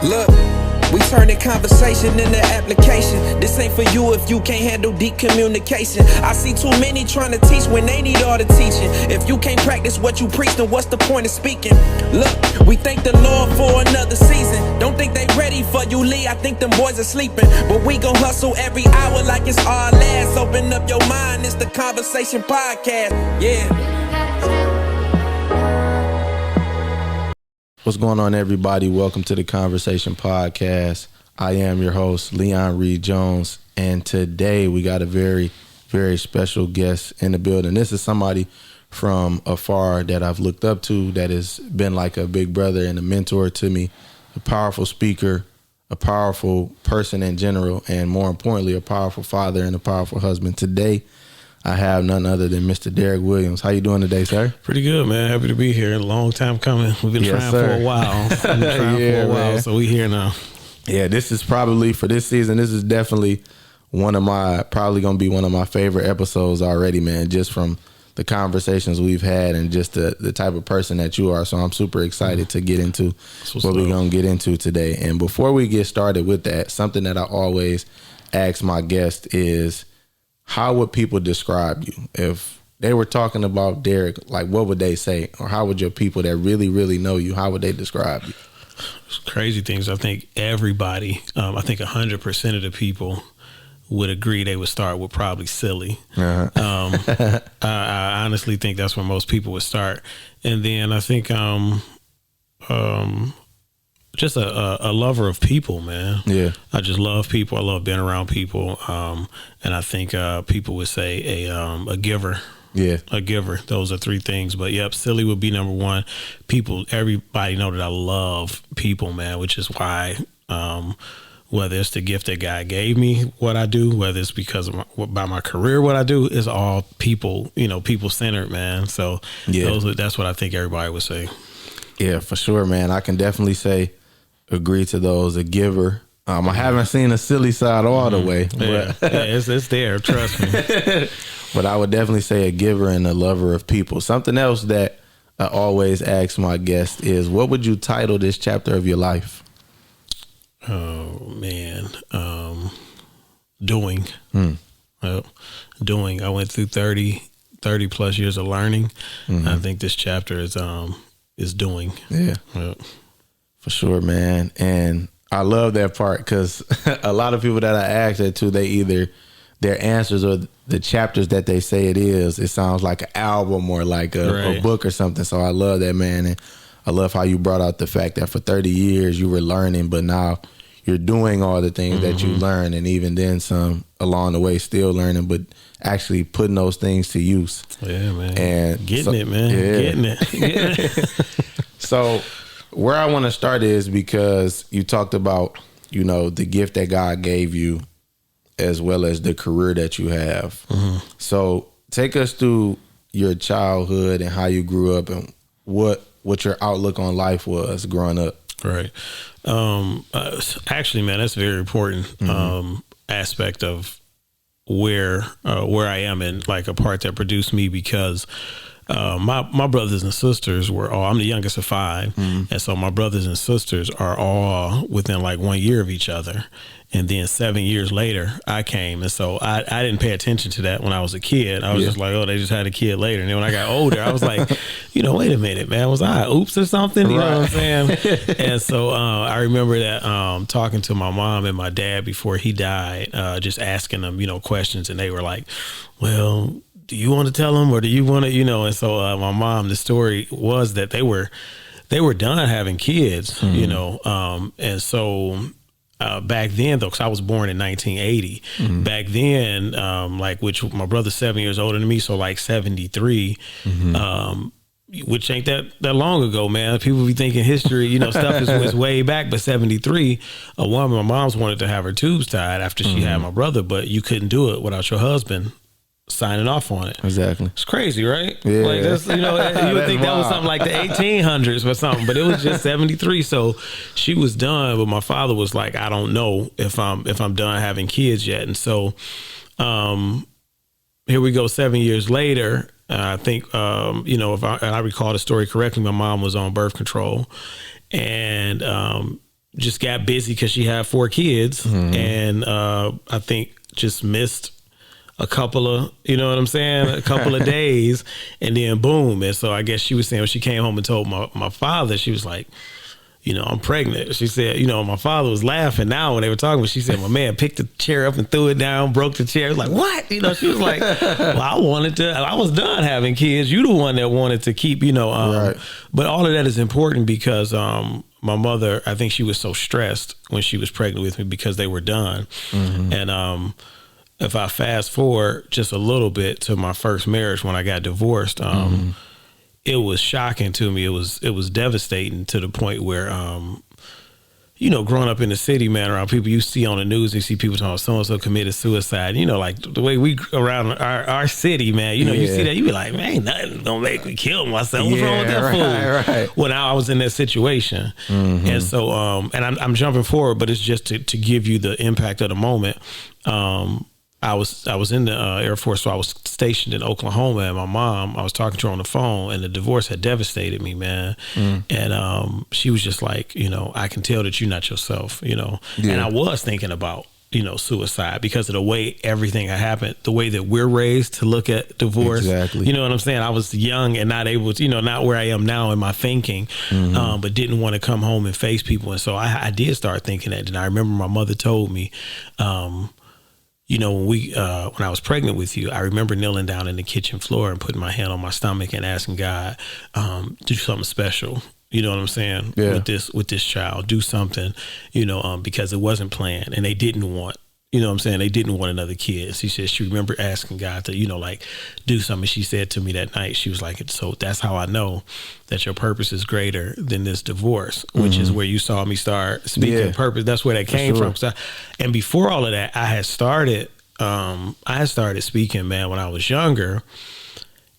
Look, we turning conversation into application. This ain't for you if you can't handle deep communication. I see too many trying to teach when they need all the teaching. If you can't practice what you preach, then what's the point of speaking? Look, we thank the Lord for another season. Don't think they ready for you, Lee. I think them boys are sleeping. But we gon' hustle every hour like it's our last. Open up your mind, it's the converSAYtion podcast. Yeah. What's going on, everybody? Welcome to the converSAYtion podcast. I am your host, Leon Reed Jones, and today we got a very, very special guest in the building. This is somebody from afar that I've looked up to, that has been like a big brother and a mentor to me, a powerful speaker, a powerful person in general, and more importantly, a powerful father and a powerful husband. Today, I have none other than Mr. Derrick Williams. How you doing today, sir? Pretty good, man. Happy to be here. A long time coming. We've been trying for a while. So we here now. Yeah, this is probably, for this season, this is definitely probably going to be one of my favorite episodes already, man, just from the conversations we've had and just the type of person that you are. So I'm super excited to get into what we're going to get into today. And before we get started with that, something that I always ask my guests is, how would people describe you? If they were talking about Derrick, like, what would they say? Or how would your people that really, really know you, how would they describe you? It's crazy things. I think everybody, I think 100% of the people would agree they would start with probably silly. Uh-huh. I honestly think that's where most people would start. And then I think just a lover of people, man. Yeah. I just love people. I love being around people. And I think people would say a giver. Yeah. A giver. Those are three things. But yep, silly would be number one. People, everybody know that I love people, man, which is why whether it's the gift that God gave me, what I do, whether it's because of by my career, what I do, is all people, people centered, man. So yeah, that's what I think everybody would say. Yeah, for sure, man. I can definitely say, agree to those. A giver. I haven't seen a silly side all the way. Yeah, but it's there. Trust me. But I would definitely say a giver and a lover of people. Something else that I always ask my guests is, what would you title this chapter of your life? Oh, man. Doing. Doing. I went through 30 plus years of learning. Mm-hmm. I think this chapter is doing. Yeah. Yep. For sure, man. And I love that part because a lot of people that I ask that to, they either their answers or the chapters that they say it sounds like an album or like a book or something. So I love that, man. And I love how you brought out the fact that for 30 years you were learning, but now you're doing all the things that you learned, and even then some along the way still learning, but actually putting those things to use. Yeah, man. And getting it, man. Yeah. Getting it. So where I want to start is because you talked about, the gift that God gave you as well as the career that you have. Mm-hmm. So take us through your childhood and how you grew up and what your outlook on life was growing up. Right. Actually, man, that's a very important aspect of where I am, and like a part that produced me, because my brothers and sisters were all, I'm the youngest of five. And so my brothers and sisters are all within like 1 year of each other. And then 7 years later, I came. And so I didn't pay attention to that when I was a kid. I was just like, oh, they just had a kid later. And then when I got older, I was like, wait a minute, man, was I oops or something? You know what I'm saying? And so I remember that talking to my mom and my dad before he died, just asking them, questions. And they were like, well, do you want to tell them or do you want to, And so my mom, the story was that they were done having kids, and so back then, though, because I was born in 1980, back then, which my brother's 7 years older than me, so like 73, which ain't that long ago, man. People be thinking history, stuff is way back, but 73, a woman, my mom's wanted to have her tubes tied after she had my brother, but you couldn't do it without your husband signing off on it. Exactly. It's crazy, right? Yeah. Like that's, you would think that was something like the 1800s or something, but it was just 73. So she was done, but my father was like, I don't know if I'm done having kids yet. And so here we go 7 years later. I think, if I recall the story correctly, my mom was on birth control, and just got busy because she had 4 kids, and I think just missed a couple of, you know what I'm saying, a couple of days, and then boom. And so I guess she was saying when she came home and told my father, she was like, you know, I'm pregnant. She said, you know, my father was laughing now when they were talking, but she said, my man picked the chair up and threw it down, broke the chair. I was like, what? You know, she was like, well, I was done having kids. You the one that wanted to keep, you know, right. But all of that is important because my mother, I think she was so stressed when she was pregnant with me because they were done. And if I fast forward just a little bit to my first marriage when I got divorced, it was shocking to me. It was devastating to the point where, you know, growing up in the city, man, around people you see on the news, you see people talking so-and-so committed suicide. You know, like the way we around our city, man, you know, you see that, you be like, man, ain't nothing gonna make me kill myself. What's wrong with that fool? Right. When I was in that situation. And so, and I'm jumping forward, but it's just to give you the impact of the moment. I was in the Air Force, so I was stationed in Oklahoma, and my mom, I was talking to her on the phone, and the divorce had devastated me, man. And she was just like, you know, I can tell that you're not yourself, you know. And I was thinking about, you know, suicide because of the way everything had happened, the way that we're raised to look at divorce. Exactly. You know what I'm saying? I was young and not able to, you know, not where I am now in my thinking, but didn't want to come home and face people. And so I did start thinking that. And I remember my mother told me, you know, when I was pregnant with you, I remember kneeling down in the kitchen floor and putting my hand on my stomach and asking God, do something special. You know what I'm saying? Yeah. With this child, do something, you know, because it wasn't planned and they didn't want, you know what I'm saying? They didn't want another kid. She said she remembered asking God to, you know, like do something. She said to me that night, she was like, so that's how I know that your purpose is greater than this divorce, which is where you saw me start speaking purpose. That's where that came from. So, and before all of that, I had started speaking, man, when I was younger.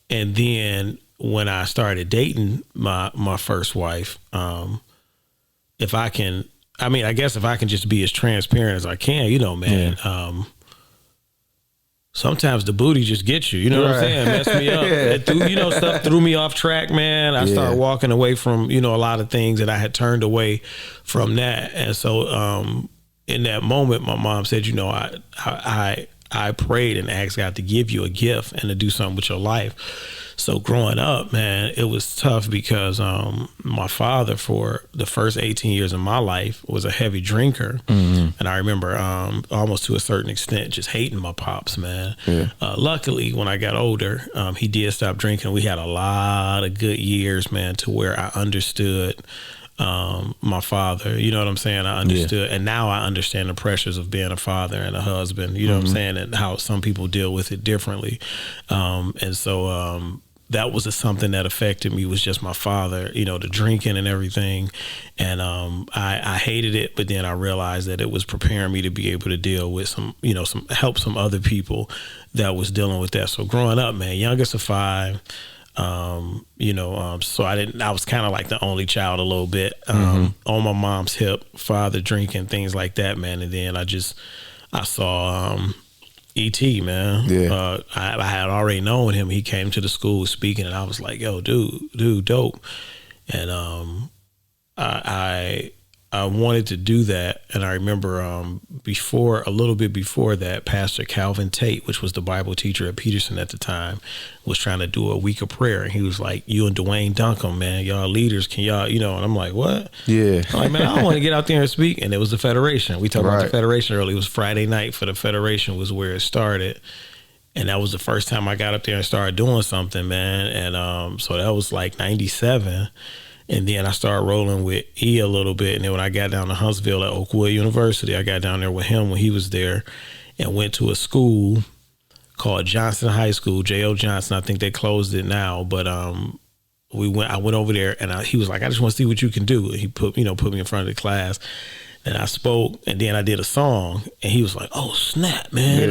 And then when I started dating my first wife, I guess if I can just be as transparent as I can, you know, man, sometimes the booty just gets you, you know what I'm saying? Messed me up. Stuff threw me off track, man. I started walking away from, you know, a lot of things that I had turned away from that. And so, in that moment, my mom said, you know, I prayed and asked God to give you a gift and to do something with your life. So growing up, man, it was tough because my father, for the first 18 years of my life, was a heavy drinker. And I remember almost to a certain extent just hating my pops, man. Luckily, when I got older, he did stop drinking. We had a lot of good years, man, to where I understood my father, you know what I'm saying? I understood, and now I understand the pressures of being a father and a husband, you know what I'm saying, and how some people deal with it differently. And so that was something that affected me, was just my father, you know, the drinking and everything. And I hated it, but then I realized that it was preparing me to be able to deal with help some other people that was dealing with that. So growing up, man, youngest of 5, so I was kind of like the only child a little bit, on my mom's hip, father drinking, things like that, man. And then I saw E.T., man. I had already known him. He came to the school speaking, and I was like, yo, dude, dope. And I wanted to do that. And I remember a little bit before that, Pastor Calvin Tate, which was the Bible teacher at Peterson at the time, was trying to do a week of prayer. And he was like, you and Dwayne Duncan, man, y'all leaders, can y'all, you know, and I'm like, what? I'm like, man, I don't want to get out there and speak. And it was the Federation. We talked about the Federation earlier. It was Friday night for the Federation was where it started. And that was the first time I got up there and started doing something, man. And so that was like 97. And then I started rolling with E a little bit. And then when I got down to Huntsville at Oakwood University, I got down there with him when he was there and went to a school called Johnson High School, J.O. Johnson. I think they closed it now. But I went over there and he was like, I just want to see what you can do. And he put me in front of the class. And I spoke, and then I did a song, and he was like, "Oh snap, man!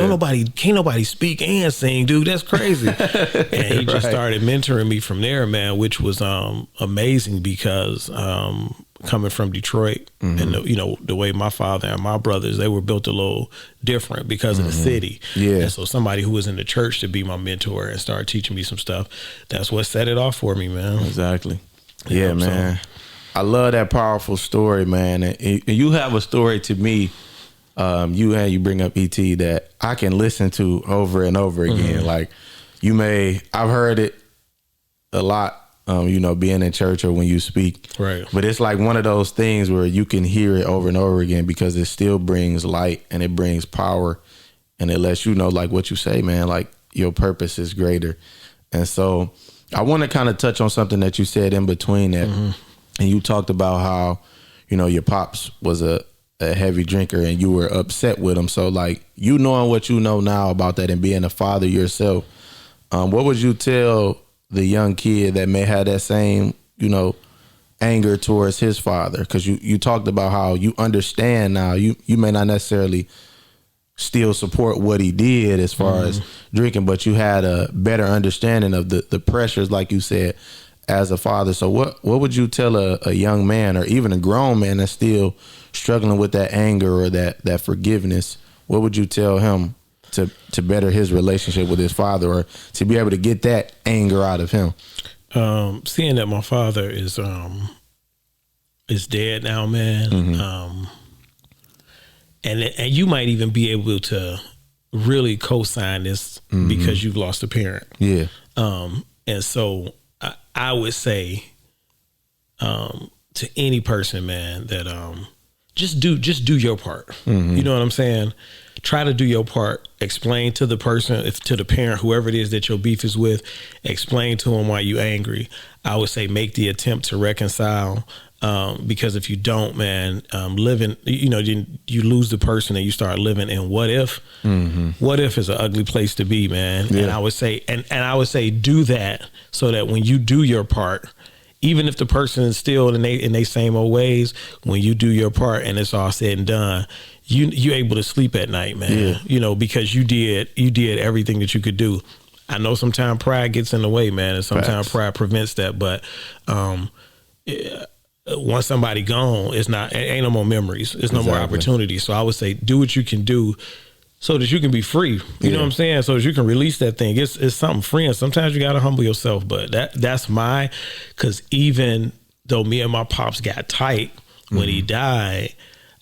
Can't nobody speak and sing, dude. That's crazy." And he just started mentoring me from there, man, which was amazing because coming from Detroit, and the way my father and my brothers, they were built a little different because of the city. And so somebody who was in the church to be my mentor and start teaching me some stuff, that's what set it off for me, man. Exactly. Yeah, man. I love that powerful story, man. And you have a story to me. You bring up ET that I can listen to over and over again. Like I've heard it a lot. Being in church or when you speak. Right. But it's like one of those things where you can hear it over and over again because it still brings light and it brings power and it lets you know, like what you say, man, like your purpose is greater. And so I want to kind of touch on something that you said in between that. And you talked about how, your pops was a heavy drinker and you were upset with him. So like knowing what you know now about that and being a father yourself, what would you tell the young kid that may have that same, anger towards his father? Because you talked about how you understand now. You may not necessarily still support what he did as far as drinking, but you had a better understanding of the pressures, like you said, as a father. So what would you tell a young man or even a grown man that's still struggling with that anger or that forgiveness? What would you tell him to better his relationship with his father or to be able to get that anger out of him? Seeing that my father is dead now, man. And you might even be able to really co-sign this because you've lost a parent. Yeah. And so I would say to any person, man, that just do your part. You know what I'm saying? Try to do your part. Explain to the person, to the parent, whoever it is that your beef is with, explain to them why you angry. I would say make the attempt to reconcile, because if you don't, man, living, you lose the person and you start living in what if. What if is an ugly place to be, man. Yeah. And I would say, and I would say do that so that when you do your part, even if the person is still in they same old ways, when you do your part and it's all said and done, you able to sleep at night, man. Yeah. Because you did everything that you could do. I know sometimes pride gets in the way, man, and sometimes pride prevents that. But once somebody gone, it ain't no more memories. It's no more opportunities. So I would say do what you can do so that you can be free. You know what I'm saying? So that you can release that thing. It's something freeing. Sometimes you got to humble yourself. But that's because even though me and my pops got tight when he died,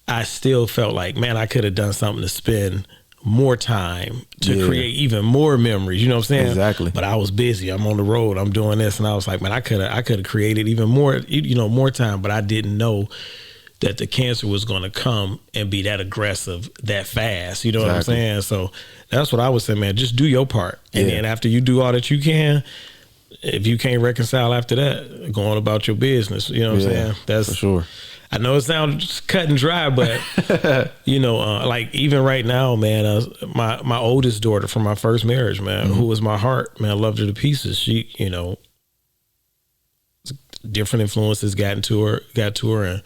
I still felt like, man, I could have done something to spend more time to create even more memories. You know what I'm saying? Exactly. But I was busy. I'm on the road. I'm doing this. And I was like, man, I could have created even more, more time. But I didn't know that the cancer was going to come and be that aggressive that fast. You know what I'm saying? So that's what I would say, man. Just do your part. And then after you do all that you can, if you can't reconcile after that, go on about your business. You know what I'm saying? That's for sure. I know it sounds cut and dry, but like even right now, man, my oldest daughter from my first marriage, man, who was my heart, man, I loved her to pieces. She, different influences got to her, and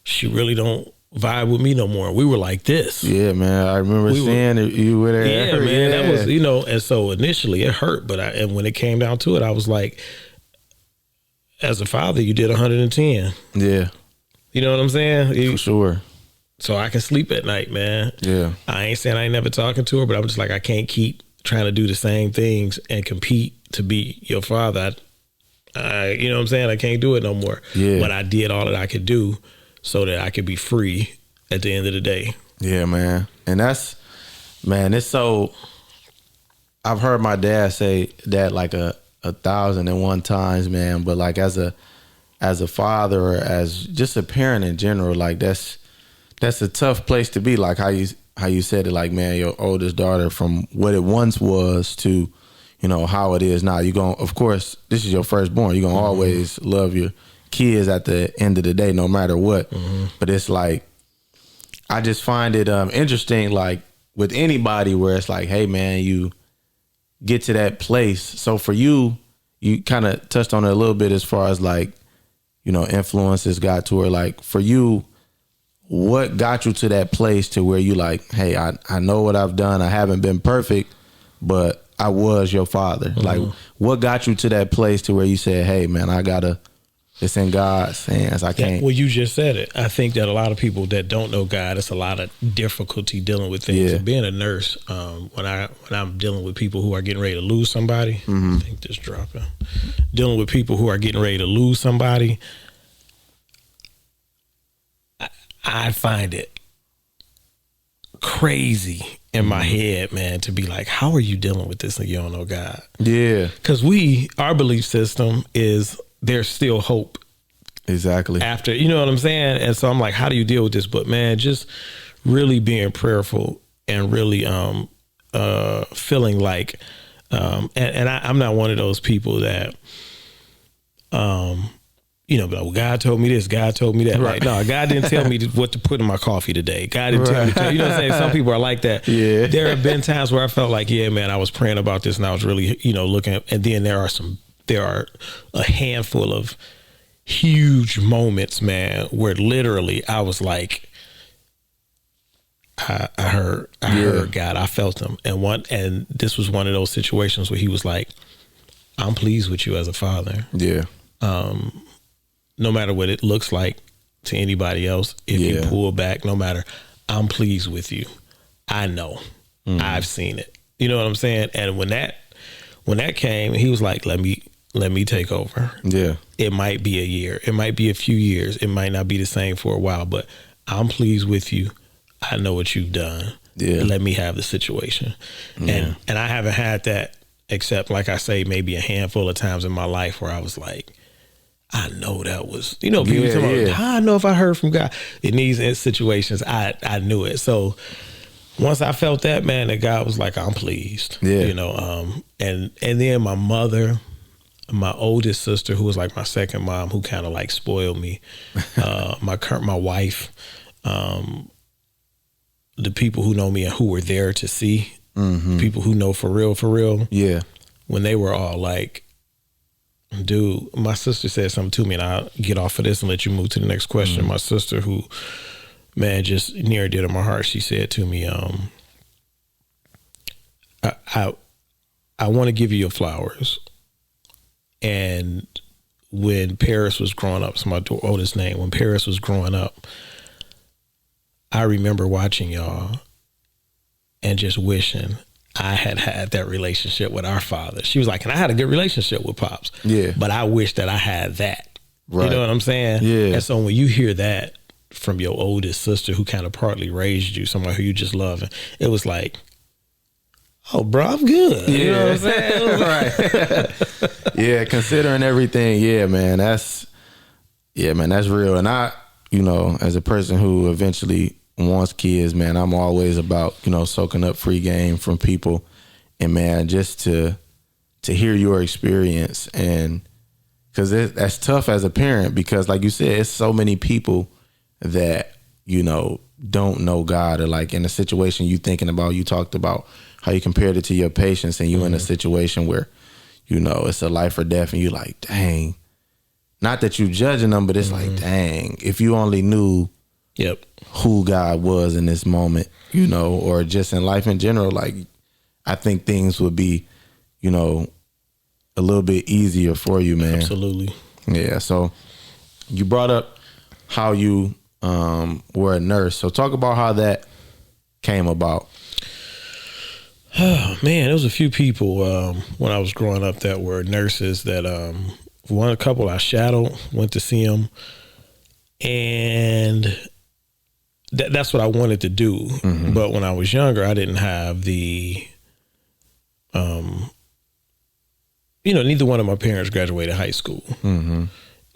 she really don't vibe with me no more. We were like this. Yeah, man. I remember seeing you were there. Yeah, man. That was, and so initially it hurt, but and when it came down to it, I was like, as a father, you did 110. Yeah. You know what I'm saying? For sure. So I can sleep at night, man. Yeah. I ain't saying I ain't never talking to her, but I'm just like, I can't keep trying to do the same things and compete to be your father. You know what I'm saying? I can't do it no more. Yeah. But I did all that I could do so that I could be free at the end of the day. Yeah, man. And it's so, I've heard my dad say that like 1,001 times, man. But like as a father or as just a parent in general, like that's a tough place to be. Like how you said it, like, man, your oldest daughter from what it once was to, how it is now. Of course, this is your firstborn. You're going to always love your kids at the end of the day, no matter what. But it's like, I just find it interesting, like with anybody where it's like, hey man, you get to that place. So for you kind of touched on it a little bit as far as like, influences got to her. Like for you, what got you to that place to where you like, hey, I know what I've done. I haven't been perfect, but I was your father. Like what got you to that place to where you said, hey man, it's in God's hands. I can't. Well, you just said it. I think that a lot of people that don't know God, it's a lot of difficulty dealing with things. Yeah. And being a nurse, when I'm dealing with people who are getting ready to lose somebody, I think this dropping. Dealing with people who are getting ready to lose somebody, I find it crazy in my head, man, to be like, how are you dealing with this and you don't know God? Yeah. Because our belief system is there's still hope. Exactly. After, you know what I'm saying? And so I'm like, how do you deal with this? But man, just really being prayerful and really feeling like, I'm not one of those people that, be like, well, God told me this, God told me that. Right. Like, no, God didn't tell me what to put in my coffee today. God didn't tell me to, you know what I'm saying? Some people are like that. Yeah. There have been times where I felt like, yeah, man, I was praying about this and I was really, looking at, and then there are a handful of huge moments, man, where literally I was like, I heard God, I felt him. And this was one of those situations where he was like, I'm pleased with you as a father. Yeah. No matter what it looks like to anybody else, if you pull back, no matter, I'm pleased with you. I know. I've seen it. You know what I'm saying? And when that came, he was like, let me take over. Yeah. It might be a year. It might be a few years. It might not be the same for a while, but I'm pleased with you. I know what you've done. Yeah. Let me have the situation. Yeah. And I haven't had that except, like I say, maybe a handful of times in my life where I was like, I know that was, people tell me, how I know if I heard from God. In these situations, I knew it. So once I felt that, man, that God was like, I'm pleased. Yeah. And then my mother, my oldest sister, who was like my second mom, who kind of like spoiled me, my wife, the people who know me and who were there to see, people who know for real. Yeah. When they were all like, dude, my sister said something to me, and I'll get off of this and let you move to the next question. My sister, who, man, just near and dear to my heart, she said to me, I want to give you your flowers. And when Paris was growing up, it's my oldest name, when Paris was growing up, I remember watching y'all and just wishing I had that relationship with our father. She was like, and I had a good relationship with Pops. Yeah. But I wish that I had that. Right. You know what I'm saying? Yeah. And so when you hear that from your oldest sister, who kind of partly raised you, someone who you just love, it was like, oh, bro, I'm good. Yeah. You know what I'm saying? Right. Yeah, considering everything, man, that's real. And I, as a person who eventually wants kids, man, I'm always about, soaking up free game from people. And man, just to hear your experience, and because that's tough as a parent, because like you said, it's so many people that, don't know God, or like in a situation you thinking about, you talked about how you compared it to your patients, and you in a situation where, it's a life or death, and you like, dang, not that you judging them, but it's like, dang, if you only knew who God was in this moment, or just in life in general, like, I think things would be, a little bit easier for you, man. Absolutely. Yeah. So you brought up how you were a nurse. So talk about how that came about. Oh, man, there was a few people when I was growing up that were nurses that a couple I shadowed, went to see them, and that's what I wanted to do. Mm-hmm. But when I was younger, I didn't have the, neither one of my parents graduated high school. Mm-hmm.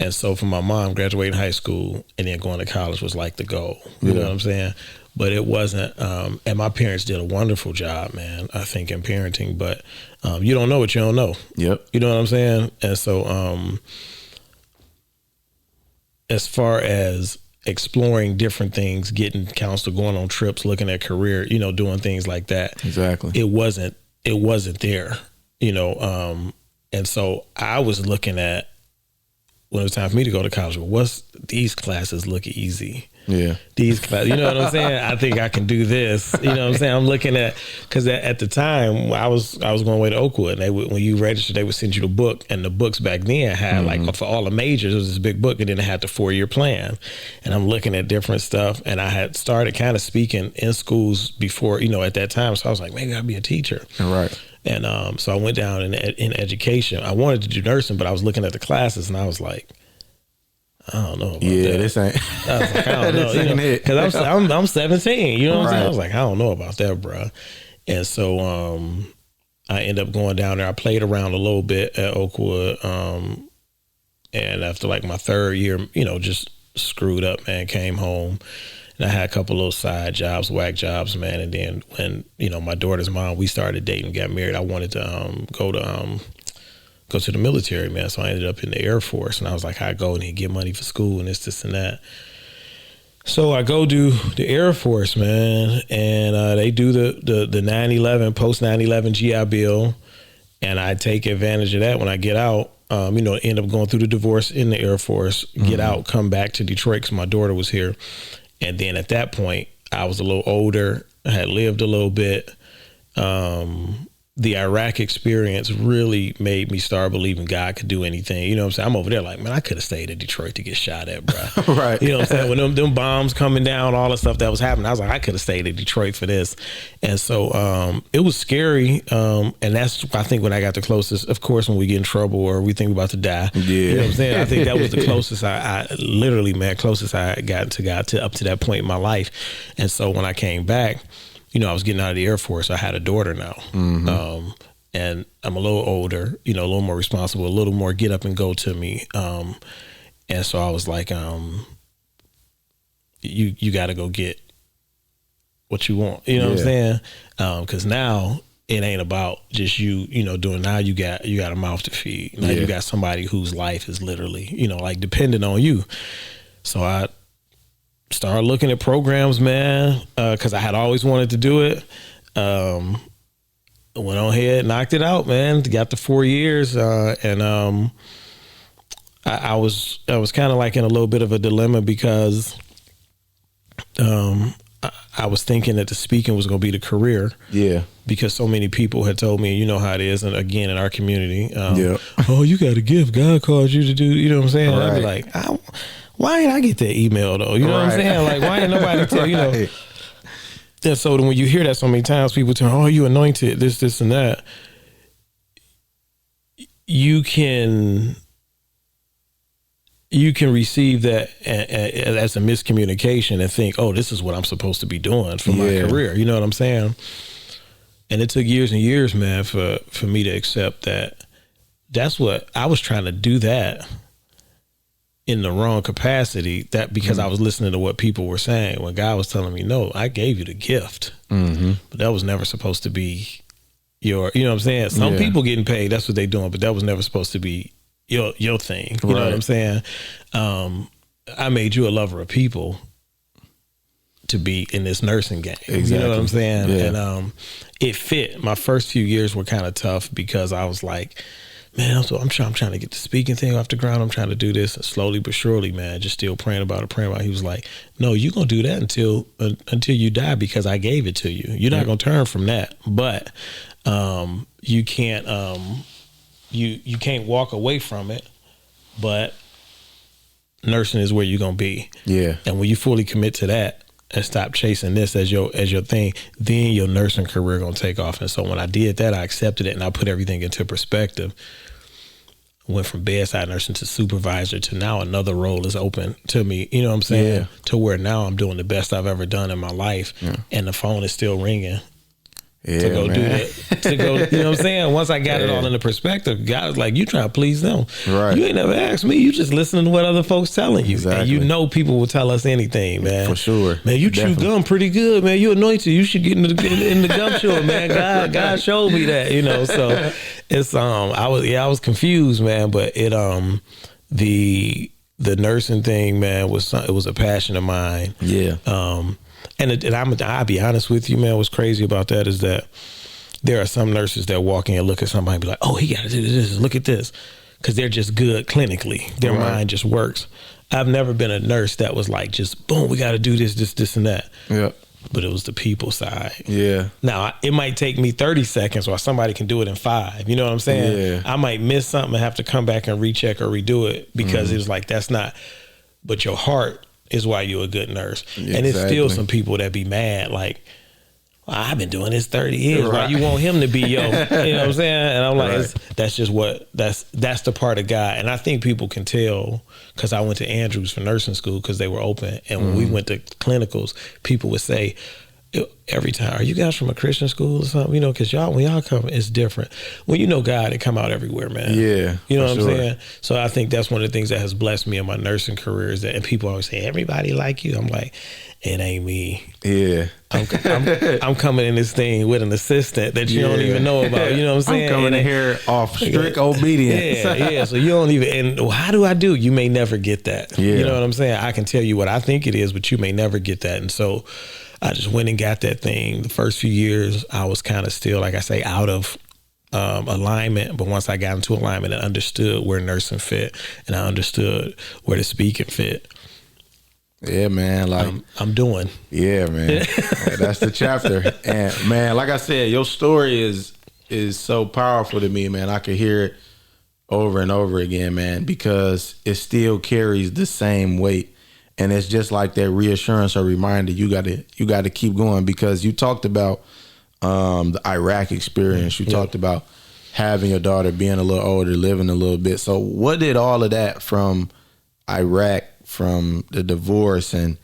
And so for my mom, graduating high school and then going to college was like the goal. You know what I'm saying? But it wasn't, and my parents did a wonderful job, man, I think, in parenting, but you don't know what you don't know. Yep. You know what I'm saying? And so as far as exploring different things, getting counseled, going on trips, looking at career, doing things like that. Exactly. It wasn't there, and so I was looking at, when it was time for me to go to college, these classes look easy. Yeah. These classes, you know what I'm saying? I think I can do this. You know what I'm saying? I'm looking at, because at the time I was going away to Oakwood, and when you registered, they would send you the book, and the books back then had like, for all the majors, it was this big book, and then it had the 4-year plan. And I'm looking at different stuff, and I had started kind of speaking in schools before, at that time. So I was like, maybe I'll be a teacher. Right. And so I went down in education. I wanted to do nursing, but I was looking at the classes, and I was like, I don't know about Yeah, that. this ain't. I was like, I don't know. This ain't it. Because I'm 17. You know what I'm saying? Right. I was like, I don't know about that, bro. And so I ended up going down there. I played around a little bit at Oakwood. And after like my third year, you know, just screwed up, man, came home. And I had a couple little side jobs, whack jobs, man. And then when, you know, my daughter's mom, we started dating, got married, I wanted to go to the military, man. So I ended up in the Air Force, and I was like, I go and get money for school and this and that. So I go do the Air Force, man, and they do the 9/11, post 9/11 GI Bill, and I take advantage of that when I get out. You know, end up going through the divorce in the Air Force, get out, come back to Detroit because my daughter was here. And then at that point, I was a little older, I had lived a little bit. The Iraq experience really made me start believing God could do anything. You know what I'm saying? I'm over there like, man, I could have stayed in Detroit to get shot at, bro. Right. You know what I'm saying? When them bombs coming down, all the stuff that was happening, I was like, I could have stayed in Detroit for this. And so it was scary. And that's, I think, when I got the closest, of course, when we get in trouble or we think we're about to die. Yeah. You know what I'm saying? I think that was the closest I literally, man, closest I got to God to up to that point in my life. And so when I came back, you know, I was getting out of the Air Force. I had a daughter now. And I'm a little older, you know, a little more responsible, a little more get up and go to me. And so I was like, you got to go get what you want. You know what I'm saying? Because now it ain't about just you know, doing, now you got a mouth to feed. Now you got somebody whose life is literally, you know, like dependent on you. So I started looking at programs, man, because I had always wanted to do it. Went on ahead, knocked it out, man. Got the 4 years, and I was kind of like in a little bit of a dilemma because I was thinking that the speaking was going to be the career. Yeah. Because so many people had told me, you know how it is, and again in our community, oh, you got a gift. God called you to do. You know what I'm saying? Right. I'd be like, why didn't I get that email though? You know what I'm saying? Like, why didn't nobody tell you know? And so when you hear that so many times, people tell, oh, you anointed, this, and that. You can receive that as a miscommunication and think, oh, this is what I'm supposed to be doing for my career. You know what I'm saying? And it took years and years, man, for me to accept that that's what I was trying to do, that in the wrong capacity, that because I was listening to what people were saying when God was telling me, no, I gave you the gift, but that was never supposed to be your, you know what I'm saying? Some people getting paid, that's what they doing, but that was never supposed to be your thing. You know what I'm saying? I made you a lover of people to be in this nursing game. Exactly. You know what I'm saying? Yeah. And it fit. My first few years were kind of tough because I was like, man, I'm trying to get the speaking thing off the ground. I'm trying to do this, and slowly but surely, man, just still praying about it. He was like, no, you're going to do that until you die because I gave it to you. You're not going to turn from that. But you can't you can't walk away from it. But nursing is where you're going to be. Yeah. And when you fully commit to that and stop chasing this as your thing, then your nursing career going to take off. And so when I did that, I accepted it and I put everything into perspective. Went from bedside nursing to supervisor to now another role is open to me. You know what I'm saying? Yeah. To where now I'm doing the best I've ever done in my life. Yeah. And the phone is still ringing. Yeah, to go do that. To go, you know what I'm saying? Once I got it all into perspective, God was like, you trying to please them. Right. You ain't never asked me. You just listening to what other folks telling you. Exactly. And you know people will tell us anything, man. For sure. Man, you chew gum pretty good, man. You anointed. You should get in the gum chew, man. God showed me that, you know. So it's I was confused, man, but it the nursing thing, man, it was a passion of mine. Yeah. And I'll be honest with you, man, what's crazy about that is that there are some nurses that walk in and look at somebody and be like, oh, he got to do this, look at this. Because they're just good clinically. Their mind just works. I've never been a nurse that was like, just boom, we got to do this, and that. Yeah. But it was the people side. Yeah. Now, it might take me 30 seconds while somebody can do it in 5. You know what I'm saying? Yeah. I might miss something and have to come back and recheck or redo it because it was like, that's not, but your heart is why you're a good nurse. Exactly. And it's still some people that be mad like, I've been doing this 30 years. Right. Why you want him to be yo? You know what I'm saying? And I'm like, Right. that's just that's the part of God. And I think people can tell, because I went to Andrews for nursing school because they were open. And when we went to clinicals, people would say every time, are you guys from a Christian school or something? You know, because when y'all come, it's different. When you know God, it come out everywhere, man. Yeah, you know what for I'm sure. saying? So I think that's one of the things that has blessed me in my nursing career is that, and people always say, everybody like you. I'm like, it ain't me. Yeah. I'm coming in this thing with an assistant that you don't even know about. You know what I'm saying? I'm coming in here off strict obedience. Yeah. So you don't even, and how do I do? You may never get that. Yeah. You know what I'm saying? I can tell you what I think it is, but you may never get that. And so I just went and got that thing. The first few years, I was kind of still, like I say, out of alignment. But once I got into alignment, I understood where nursing fit, and I understood where the speaking fit. Yeah, man. Like I'm doing. Yeah, man. That's the chapter. And man, like I said, your story is so powerful to me, man. I could hear it over and over again, man, because it still carries the same weight. And it's just like that reassurance or reminder, you gotta keep going, because you talked about the Iraq experience. You talked about having your daughter, being a little older, living a little bit. So what did all of that from Iraq, from the divorce and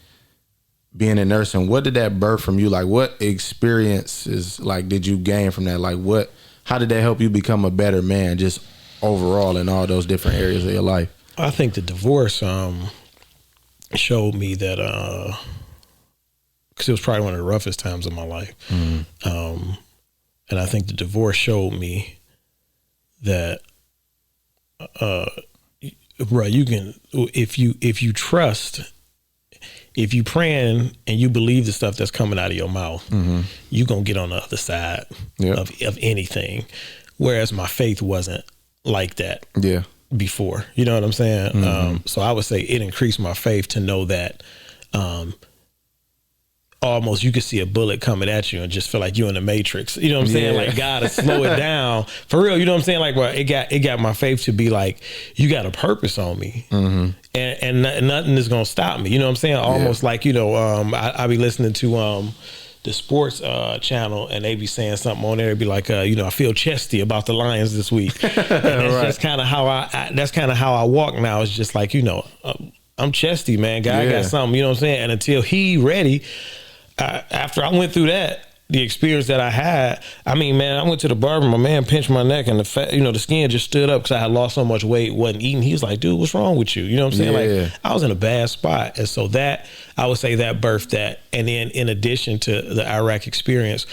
being in nursing, what did that birth from you? Like, what experiences like did you gain from that? Like, how did that help you become a better man, just overall in all those different areas of your life? I think the divorce showed me that because it was probably one of the roughest times of my life. And I think the divorce showed me that bro, you can, if you trust, if you praying and you believe the stuff that's coming out of your mouth, you gonna get on the other side of anything. Whereas my faith wasn't like that before. You know what I'm saying? So I would say it increased my faith to know that almost you could see a bullet coming at you and just feel like you're in the Matrix. You know what I'm saying? Like God to slow it down for real. You know what I'm saying? Like, bro, it got my faith to be like, you got a purpose on me, and nothing is gonna stop me. You know what I'm saying? Almost like, you know, I be listening to the sports channel, and they be saying something on there. It'd be like, you know, I feel chesty about the Lions this week. And that's just kind of how that's kind of how I walk now. It's just like, you know, I'm chesty, man. God got something. You know what I'm saying? And until he ready. After I went through that, the experience that I had, I mean, man, I went to the barber. My man pinched my neck, and the skin just stood up because I had lost so much weight, wasn't eating. He was like, "Dude, what's wrong with you?" You know what I'm saying? Like, I was in a bad spot, and so that, I would say, that birthed that. And then, in addition to the Iraq experience,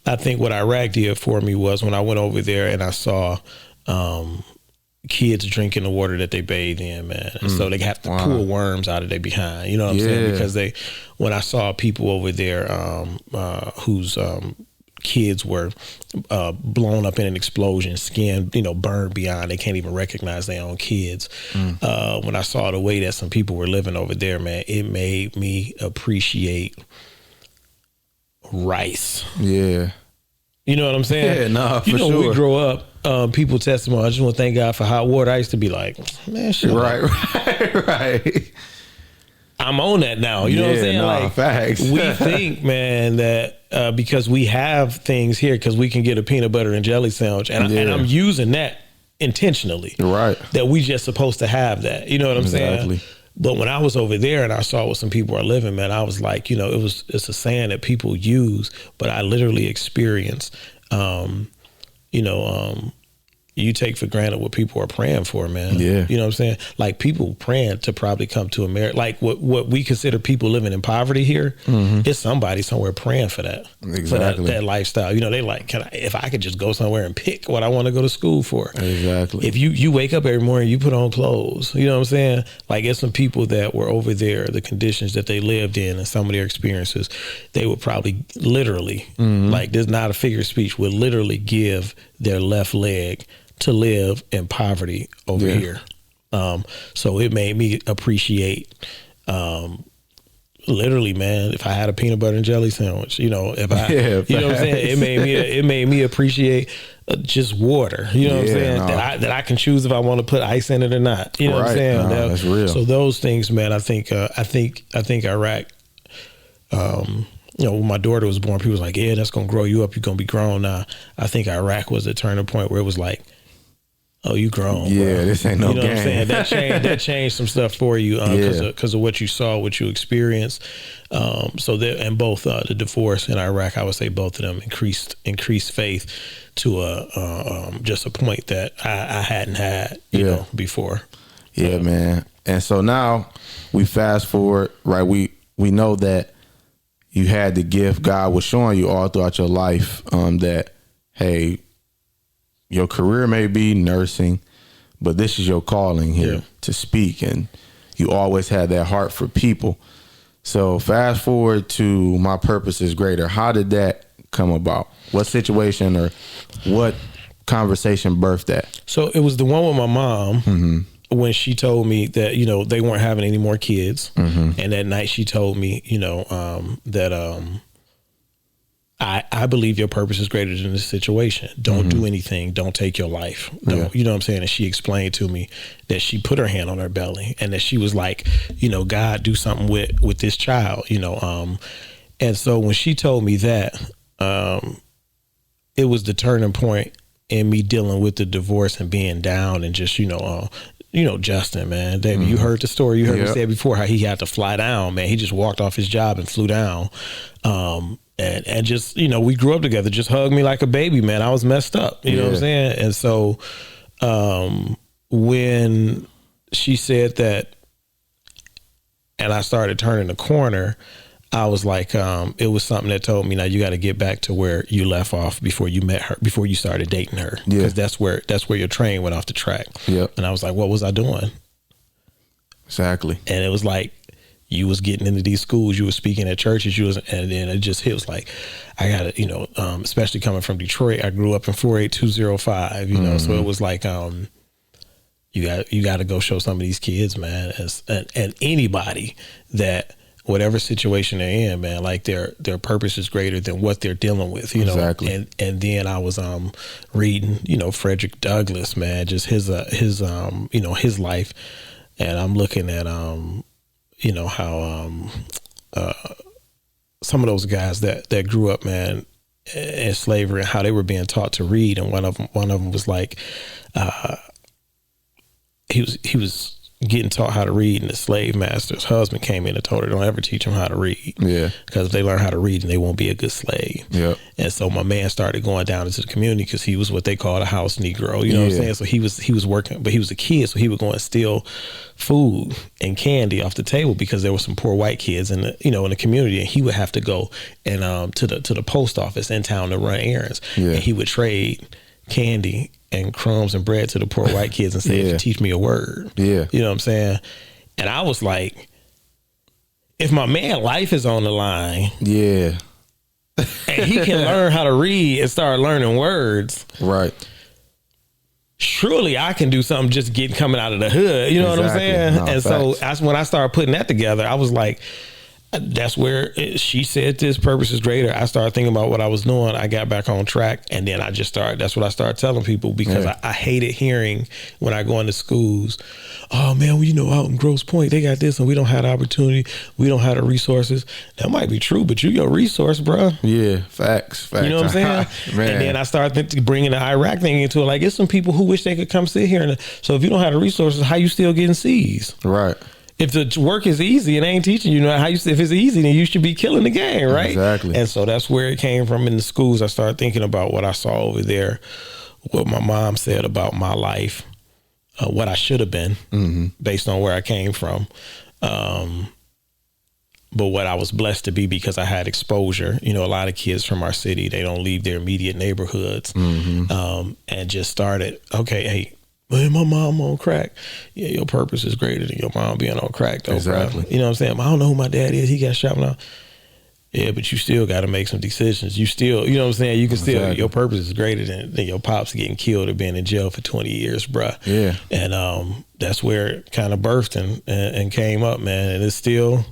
I think what Iraq did for me was when I went over there and I saw kids drinking the water that they bathe in, man. And so they have to pull worms out of their behind. You know what I'm saying? Because when I saw people over there whose kids were blown up in an explosion, skin, you know, burned beyond, they can't even recognize their own kids. When I saw the way that some people were living over there, man, it made me appreciate rice. Yeah. You know what I'm saying? Yeah, nah, for sure. You know, we grow up, people testimony, I just want to thank God for hot water. I used to be like, man, shit. Right. I'm on that now. You know what I'm saying? Like, facts. We think, man, that because we have things here, because we can get a peanut butter and jelly sandwich, and I'm using that intentionally. Right. That we just supposed to have that. You know what I'm saying? But when I was over there and I saw what some people are living, man, I was like, you know, it's a saying that people use, but I literally experienced, you take for granted what people are praying for, man. Yeah. You know what I'm saying? Like, people praying to probably come to America. Like, what we consider people living in poverty here, it's somebody somewhere praying for that. Exactly. For that lifestyle. You know, they like, if I could just go somewhere and pick what I want to go to school for. Exactly. If you wake up every morning, you put on clothes. You know what I'm saying? Like, it's some people that were over there, the conditions that they lived in and some of their experiences, they would probably literally, like, there's not a figure of speech, would literally give their left leg to live in poverty over here. So it made me appreciate, literally, man, if I had a peanut butter and jelly sandwich, you know, if I, you know what I'm saying? It made me appreciate just water, you know what I'm saying? No. That I can choose if I want to put ice in it or not. You know what I'm saying? No, that's real. So those things, man, I think Iraq, when my daughter was born, people was like, yeah, that's going to grow you up. You're going to be grown. Now, I think Iraq was the turning point where it was like, oh, you grown. Yeah, bro. this ain't no game. What I'm saying? That changed some stuff for you because of what you saw, what you experienced. And both the divorce in Iraq, I would say both of them increased faith to just a point that I hadn't had, you know, before. Yeah, man. And so now we fast forward, right? We know that you had the gift. God was showing you all throughout your life that, hey, your career may be nursing, but this is your calling here to speak. And you always had that heart for people. So fast forward to My Purpose is Greater. How did that come about? What situation or what conversation birthed that? So it was the one with my mom when she told me that, you know, they weren't having any more kids. And that night she told me, you know, that I believe your purpose is greater than this situation. Don't do anything. Don't take your life. Don't, you know what I'm saying? And she explained to me that she put her hand on her belly and that she was like, you know, God, do something with this child, you know? And so when she told me that, it was the turning point in me dealing with the divorce and being down and just, you know, Justin, man, David, you heard the story. You heard me say before how he had to fly down, man. He just walked off his job and flew down. And just, you know, we grew up together, just hugged me like a baby, man. I was messed up, you know what I'm saying? And so when she said that and I started turning the corner, I was like, it was something that told me, now you got to get back to where you left off before you met her, before you started dating her. Because that's where your train went off the track. And I was like, what was I doing? Exactly. And it was like, you was getting into these schools, you was speaking at churches, and then it was like, I got to, you know, especially coming from Detroit, I grew up in 48205, you know, so it was like, you got to go show some of these kids, man, and anybody that whatever situation they're in, man, like their purpose is greater than what they're dealing with, you know. Exactly. And then I was reading, you know, Frederick Douglass, man, just his you know, his life, and I'm looking at you know, how some of those guys that grew up, man, in slavery and how they were being taught to read, and one of them was like, he was getting taught how to read, and the slave master's husband came in and told her, don't ever teach them how to read. Because if they learn how to read, then they won't be a good slave. And so my man started going down into the community because he was what they called a house Negro. You know what I'm saying? So he was working, but he was a kid, so he would go and steal food and candy off the table because there were some poor white kids in the, you know, in the community, and he would have to go and to the post office in town to run errands. And he would trade candy and crumbs and bread to the poor white kids and say, teach me a word. You know what I'm saying? And I was like, if my man life is on the line, and he can learn how to read and start learning words, right, surely I can do something just coming out of the hood. You know what I'm saying? No, and facts. so when I started putting that together, I was like, that's where she said this purpose is greater. I started thinking about what I was doing. I got back on track, and then that's what I started telling people, because I hated hearing when I go into schools, oh man, well, you know, out in Grosse Pointe, they got this and we don't have the opportunity. We don't have the resources. That might be true, but you your resource, bro. Facts. You know what I'm saying? And then I started bringing the Iraq thing into it. Like, it's some people who wish they could come sit here. So if you don't have the resources, how you still getting C's? Right. If the work is easy and ain't teaching you, how if it's easy, then you should be killing the game, right? Exactly. And so that's where it came from in the schools. I started thinking about what I saw over there, what my mom said about my life, what I should have been based on where I came from. But what I was blessed to be, because I had exposure. You know, a lot of kids from our city, they don't leave their immediate neighborhoods, and just started, okay, hey, man, my mom on crack. Yeah, your purpose is greater than your mom being on crack, though, exactly. bro. You know what I'm saying? I don't know who my dad is. He got shot now. Yeah, but you still got to make some decisions. You still, you know what I'm saying? You can still, your purpose is greater than your pops getting killed or being in jail for 20 years, bruh. Yeah. And that's where it kind of birthed and came up, man. And it's still,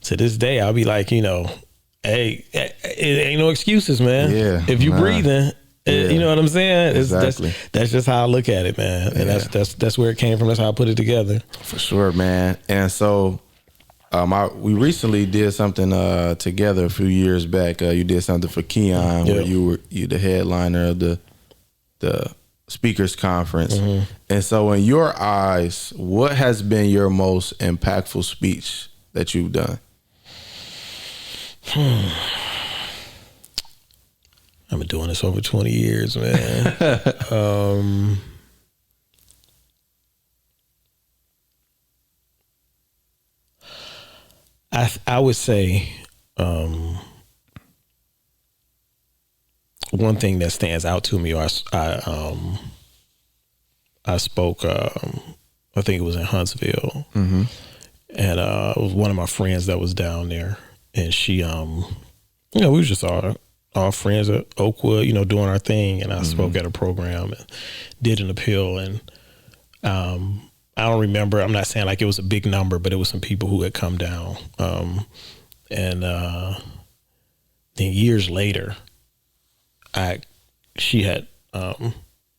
to this day, I'll be like, you know, hey, it ain't no excuses, man. Yeah. If you breathing, you know what I'm saying? Exactly. That's just how I look at it, man. And that's where it came from. That's how I put it together. For sure, man. And so We recently did something together a few years back. You did something for Keon where you the headliner of the speakers conference. And so in your eyes, what has been your most impactful speech that you've done? I've been doing this over 20 years, man. I would say one thing that stands out to me, I spoke, I think it was in Huntsville, and it was one of my friends that was down there, and she, we was just all friends at Oakwood, doing our thing, and I spoke at a program and did an appeal, and I don't remember. I'm not saying like it was a big number, but it was some people who had come down. And then years later, she had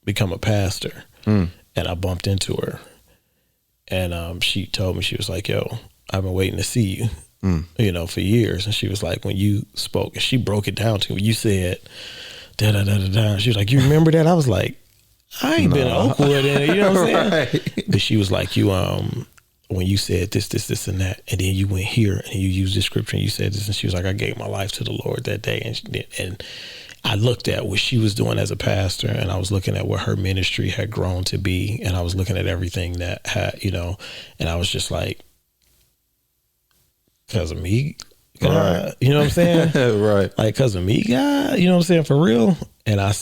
become a pastor, and I bumped into her, and she told me, she was like, "Yo, I've been waiting to see you, for years." And she was like, when you spoke, and she broke it down to me. You said, da da da da da. She was like, "You remember that?" I was like, I ain't been to Oakwood, you know what I'm saying? Right. But she was like, you, when you said this, and that, and then you went here and you used this scripture and you said this, and she was like, I gave my life to the Lord that day. And I looked at what she was doing as a pastor, and I was looking at what her ministry had grown to be, and I was looking at everything that had, and I was just like, because of me, God, right. You know what I'm saying? Right. Like, because of me, God, you know what I'm saying? For real. And I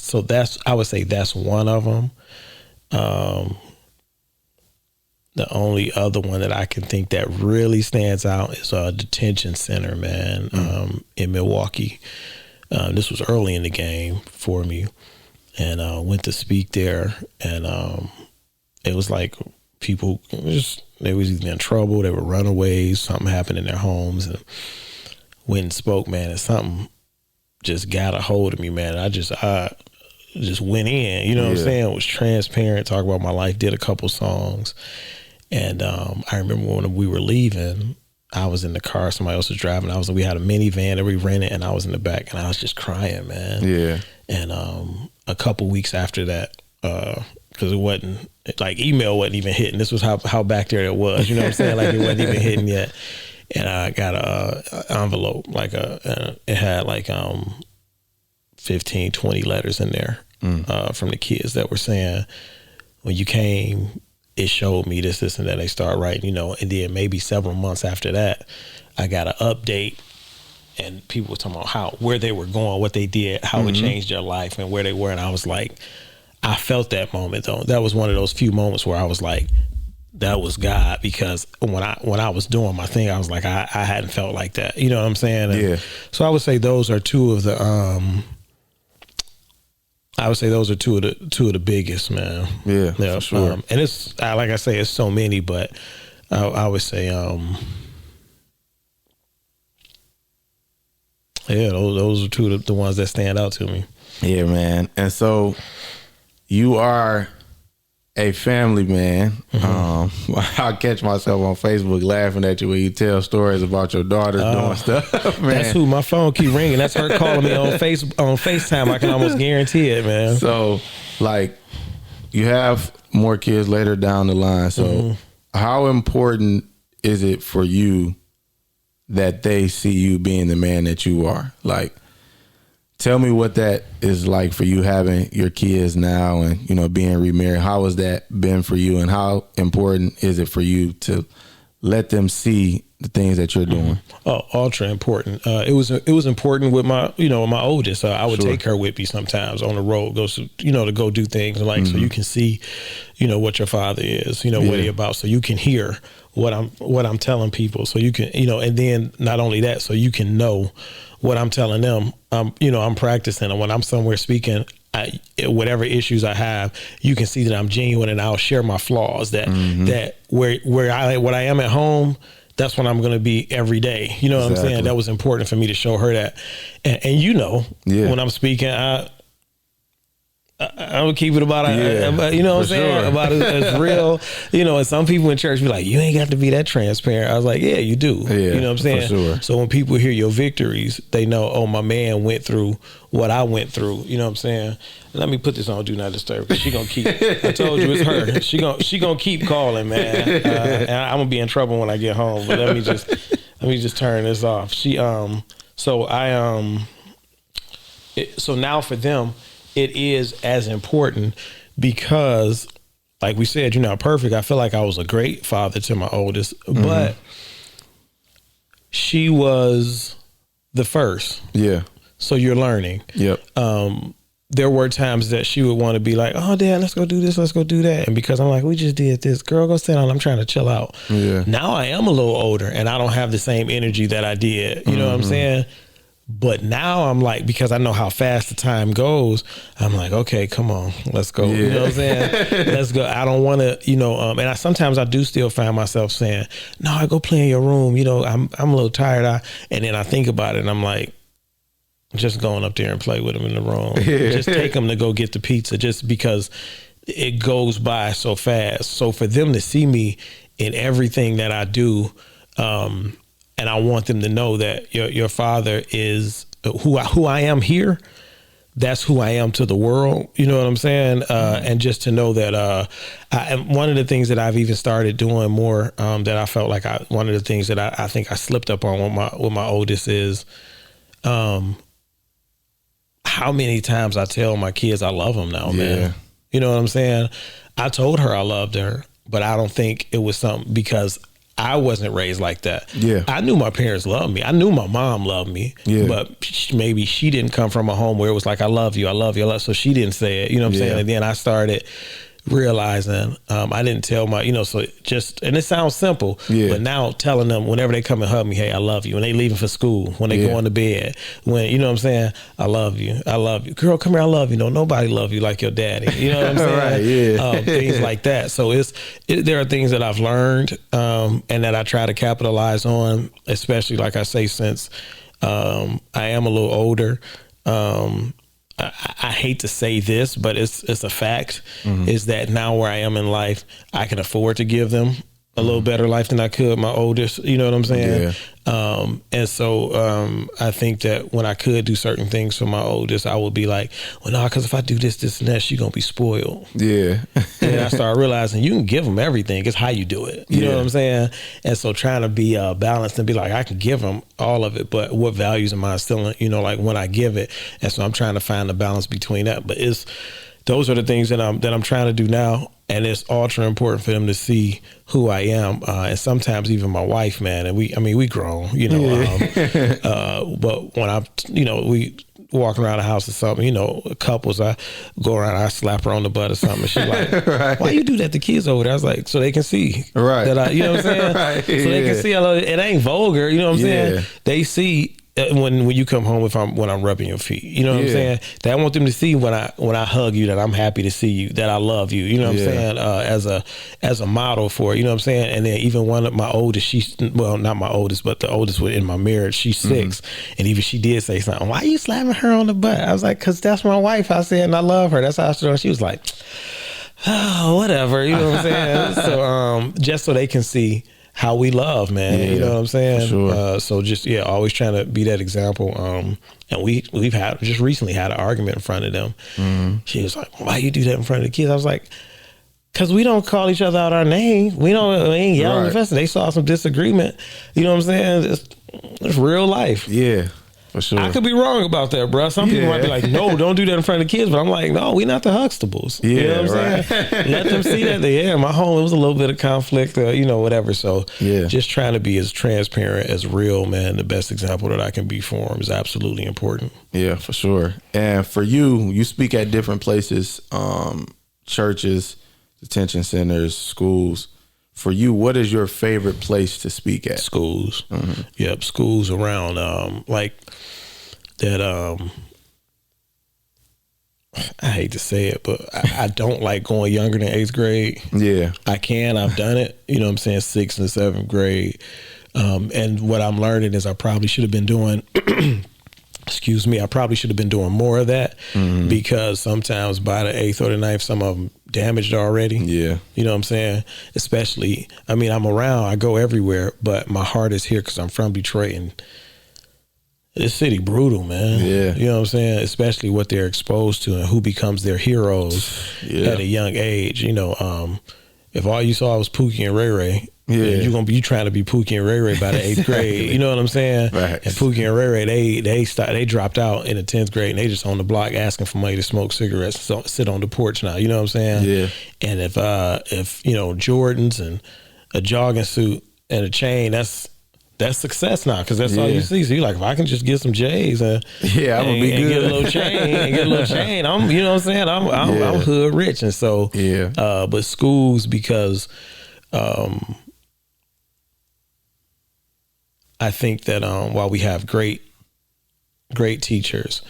would say that's one of them. The only other one that I can think that really stands out is a detention center, man, in Milwaukee. This was early in the game for me, and went to speak there, and it was like people they was either in trouble, they were runaways, something happened in their homes, and went and spoke, man, and something just got a hold of me, man. I just went in, you know what I'm saying? Was transparent, talked about my life, did a couple songs. And I remember when we were leaving, I was in the car, somebody else was driving. We had a minivan that we rented, and I was in the back, and I was just crying, man. Yeah. And a couple weeks after that, because it wasn't, like, email wasn't even hitting. This was how back there it was, you know what I'm saying? Like, it wasn't even hitting yet. And I got a envelope, like it had like 15, 20 letters in there from the kids that were saying, when you came, it showed me this, and that. They start writing, and then maybe several months after that, I got an update, and people were talking about where they were going, what they did, how it changed their life, and where they were. And I was like, I felt that moment though. That was one of those few moments where I was like, that was God, because when I was doing my thing, I was like, I hadn't felt like that. You know what I'm saying? And so I would say those are two of the two of the biggest, man. Yeah, for sure. And it's like I say, it's so many, but I would say those are two of the ones that stand out to me. Yeah, man. And so you are a family man. I catch myself on Facebook laughing at you when you tell stories about your daughter doing stuff. Man. That's who my phone keep ringing. That's her calling me on FaceTime. I can almost guarantee it, man. So, like, you have more kids later down the line. So, how important is it for you that they see you being the man that you are? Like, tell me what that is like for you, having your kids now and, being remarried. How has that been for you, and how important is it for you to let them see the things that you're doing? Oh, ultra important. It was important with my, my oldest. I would take her with me sometimes on the road, to go do things, like, so you can see, what your father is, what he about, so you can hear what I'm telling people, so you can, and then not only that, so you can know what I'm telling them. I'm practicing, and when I'm somewhere speaking, whatever issues I have, you can see that I'm genuine, and I'll share my flaws. That what I am at home, that's what I'm going to be every day. You know what I'm saying? That was important for me to show her that. And when I'm speaking, I'm gonna keep it about you know what I'm saying? Sure. About it's real. You know, and some people in church be like, you ain't got to be that transparent. I was like, yeah, you do. Yeah, you know what I'm saying? for sure. So when people hear your victories, they know, oh, my man went through what I went through. You know what I'm saying? Let me put this on Do Not Disturb, because she gonna keep. I told you it's her. She gonna keep calling, man. And I'm gonna be in trouble when I get home. But let me just turn this off. So now for them, it is as important because, like we said, you're not perfect. I feel like I was a great father to my oldest, but she was the first. Yeah. So you're learning. Yep. There were times that she would want to be like, oh, Dad, let's go do this, let's go do that. And because I'm like, we just did this. Girl, go sit down. I'm trying to chill out. Yeah. Now I am a little older and I don't have the same energy that I did. You know what I'm saying? But now I'm like, because I know how fast the time goes, I'm like, okay, come on, let's go. You know what I'm saying? Let's go. I don't want to, and sometimes I do still find myself saying, no, I go play in your room. I'm a little tired. And then I think about it and I'm like, just going up there and play with them in the room. Just take them to go get the pizza, just because it goes by so fast. So for them to see me in everything that I do, and I want them to know that your father is who I am here. That's who I am to the world. You know what I'm saying? And just to know that one of the things that I've even started doing more, that I felt like one of the things that I think I slipped up on with my oldest is how many times I tell my kids I love them now, man. You know what I'm saying? I told her I loved her, but I don't think it was something because I wasn't raised like that. Yeah. I knew my parents loved me. I knew my mom loved me. Yeah. But maybe she didn't come from a home where it was like, I love you, I love you, I love you. So she didn't say it. You know what I'm saying? And then I started realizing I didn't tell my, so just, and it sounds simple, but now telling them whenever they come and hug me, hey, I love you. When they leaving for school, when they going to bed, when, you know what I'm saying? I love you. I love you. Girl, come here. I love you. No, nobody love you like your daddy. You know what I'm saying? Right, things like that. So there are things that I've learned and that I try to capitalize on, especially like I say, since I am a little older. I hate to say this, but it's a fact, is that now where I am in life, I can afford to give them a little better life than I could my oldest, you know what I'm saying? And so I think that when I could do certain things for my oldest, I would be like, well, no, because if I do this, this, and that, she's going to be spoiled. Yeah. And I started realizing you can give them everything. It's how you do it. You know what I'm saying? And so trying to be balanced and be like, I can give them all of it, but what values am I instilling, like when I give it? And so I'm trying to find the balance between that. But those are the things that I'm trying to do now. And it's ultra important for them to see who I am. And sometimes even my wife, man, and we grown, but when we walking around the house or something, couples, I go around, I slap her on the butt or something. And she's like, right. Why you do that to kids over there? I was like, so they can see. Right. That you know what I'm saying? Right. So they can see, it ain't vulgar, you know what I'm saying? They see when you come home when I'm rubbing your feet, you know what I'm saying? That I want them to see when I hug you that I'm happy to see you, that I love you, you know what I'm saying? As a model for it, you know what I'm saying? And then even one of my oldest, not my oldest, but the oldest in my marriage, she's 6, and even she did say something. Why are you slapping her on the butt? I was like, because that's my wife. I said, and I love her. That's how I started. She was like, oh, whatever, you know what I'm saying? So just so they can see how we love, man. You know what I'm saying? Sure. So just, always trying to be that example. And we've just recently had an argument in front of them. She was like, why you do that in front of the kids? I was like, because we don't call each other out our name. We ain't yelling the fest. They saw some disagreement. You know what I'm saying? It's real life. Yeah. For sure. I could be wrong about that, bro. Some people might be like, no, don't do that in front of the kids. But I'm like, no, we not the Huxtables. You know what I'm saying? Let them see that. My home, it was a little bit of conflict, whatever. So just trying to be as transparent, as real, man. The best example that I can be for them is absolutely important. Yeah, for sure. And for you speak at different places, churches, detention centers, schools. For you, what is your favorite place to speak at? Schools. Yep, schools around like that. I hate to say it, but I don't like going younger than 8th grade. Yeah. I've done it, you know what I'm saying, 6th and 7th grade. And what I'm learning is I probably should have been doing excuse me, I probably should have been doing more of that because sometimes by the 8th or the 9th, some of them damaged already. Yeah. You know what I'm saying? Especially, I mean, I'm around, I go everywhere, but my heart is here because I'm from Detroit, and this city brutal, man. Yeah. You know what I'm saying? Especially what they're exposed to and who becomes their heroes at a young age. You know, if all you saw was Pookie and Ray Ray, you trying to be Pookie and Ray Ray by the 8th grade. You know what I'm saying? Right. And Pookie and Ray Ray, they dropped out in the 10th grade, and they just on the block asking for money to smoke cigarettes, so sit on the porch now. You know what I'm saying? Yeah. And if you know, Jordans and a jogging suit and a chain, that's success now, because that's all you see. So you're like, if I can just get some J's and I'm gonna be good. Get a little chain, I'm, you know what I'm saying? I'm hood rich. And so, but schools, because I think that while we have great teachers,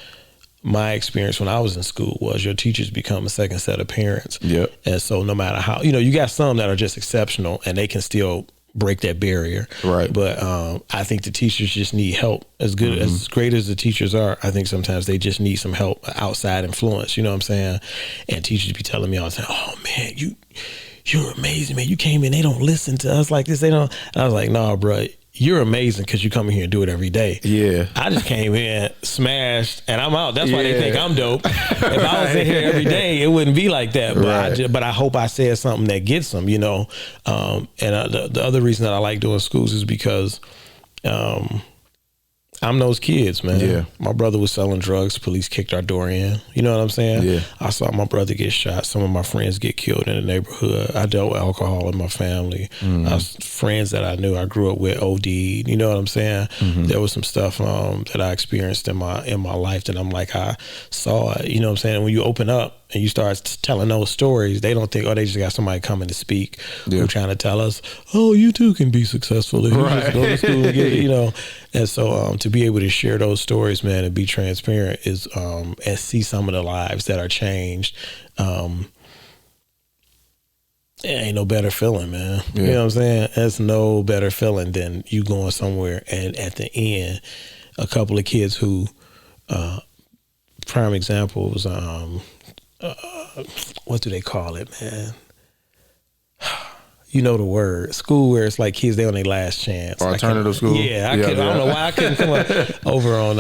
my experience when I was in school was your teachers become a second set of parents. Yep. And so no matter how, you know, you got some that are just exceptional and they can still break that barrier. Right. But I think the teachers just need help. As good as great as the teachers are, I think sometimes they just need some help, outside influence. You know what I'm saying? And teachers be telling me all the time, "Oh man, you're amazing, man. You came in, they don't listen to us like this. They don't." And I was like, "No, bro. You're amazing because you come in here and do it every day." Yeah. I just came in, smashed, and I'm out. That's why they think I'm dope. If I was in here every day, it wouldn't be like that. But but I hope I said something that gets them, you know. And the other reason that I like doing schools is because I'm those kids, man. Yeah. My brother was selling drugs. Police kicked our door in. You know what I'm saying? Yeah. I saw my brother get shot. Some of my friends get killed in the neighborhood. I dealt with alcohol in my family. Friends that I knew, I grew up with, OD'd. You know what I'm saying? There was some stuff that I experienced in my life that I'm like, I saw it. You know what I'm saying? When you open up and you start telling those stories, they don't think, oh, they just got somebody coming to speak who trying to tell us, oh, you too can be successful if you just go to school and get it, you know. And so to be able to share those stories, man, and be transparent is and see some of the lives that are changed. It ain't no better feeling, man. You know what I'm saying? There's no better feeling than you going somewhere and at the end, a couple of kids who, prime example was, what do they call it, man? You know the word. School where it's like kids, they on their last chance. Alternative school? Yeah, I don't know why I couldn't come up over in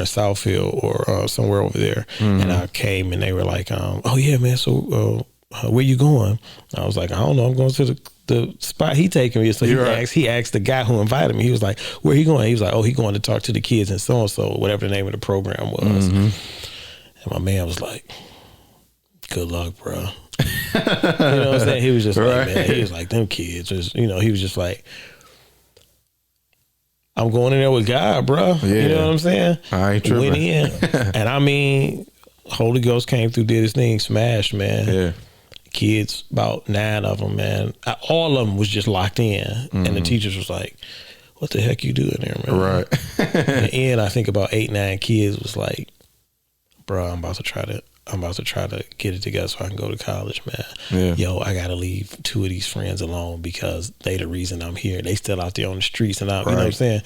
Southfield or somewhere over there. And I came and they were like, oh yeah, man, so where you going? I was like, I don't know, I'm going to the spot he taking me. So he asked the guy who invited me, he was like, where he going? He was like, oh, he going to talk to the kids and so-and-so, whatever the name of the program was. And my man was like, good luck, bro. You know what I'm saying? He was just like, man, he was like, them kids, just, you know, he was just like, I'm going in there with God, bro. You know what I'm saying? I ain't tripping. Went in. And I mean, Holy Ghost came through, did his thing, smashed, man. Yeah. Kids, about 9 of them, man. All of them was just locked in. And the teachers was like, what the heck you doing there, man? Right. In the end, I think about 8, 9 kids was like, bro, I'm about to try to get it together so I can go to college, man. Yeah. Yo, I gotta leave 2 of these friends alone because they the reason I'm here. They still out there on the streets and you know what I'm saying?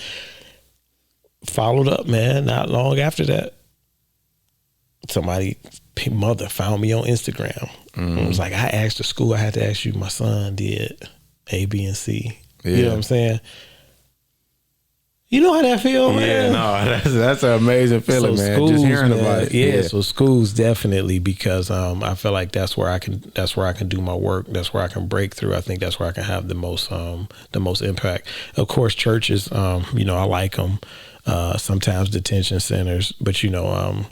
Followed up, man. Not long after that, mother found me on Instagram. It was like, I asked the school, I had to ask you, my son did A, B, and C. You know what I'm saying? You know how that feel, man? Yeah, no, that's an amazing feeling, man. Schools, just hearing about it. Yeah, so schools definitely, because I feel like that's where I can do my work. That's where I can break through. I think that's where I can have the most impact. Of course, churches, you know, I like them. Sometimes detention centers, but you know,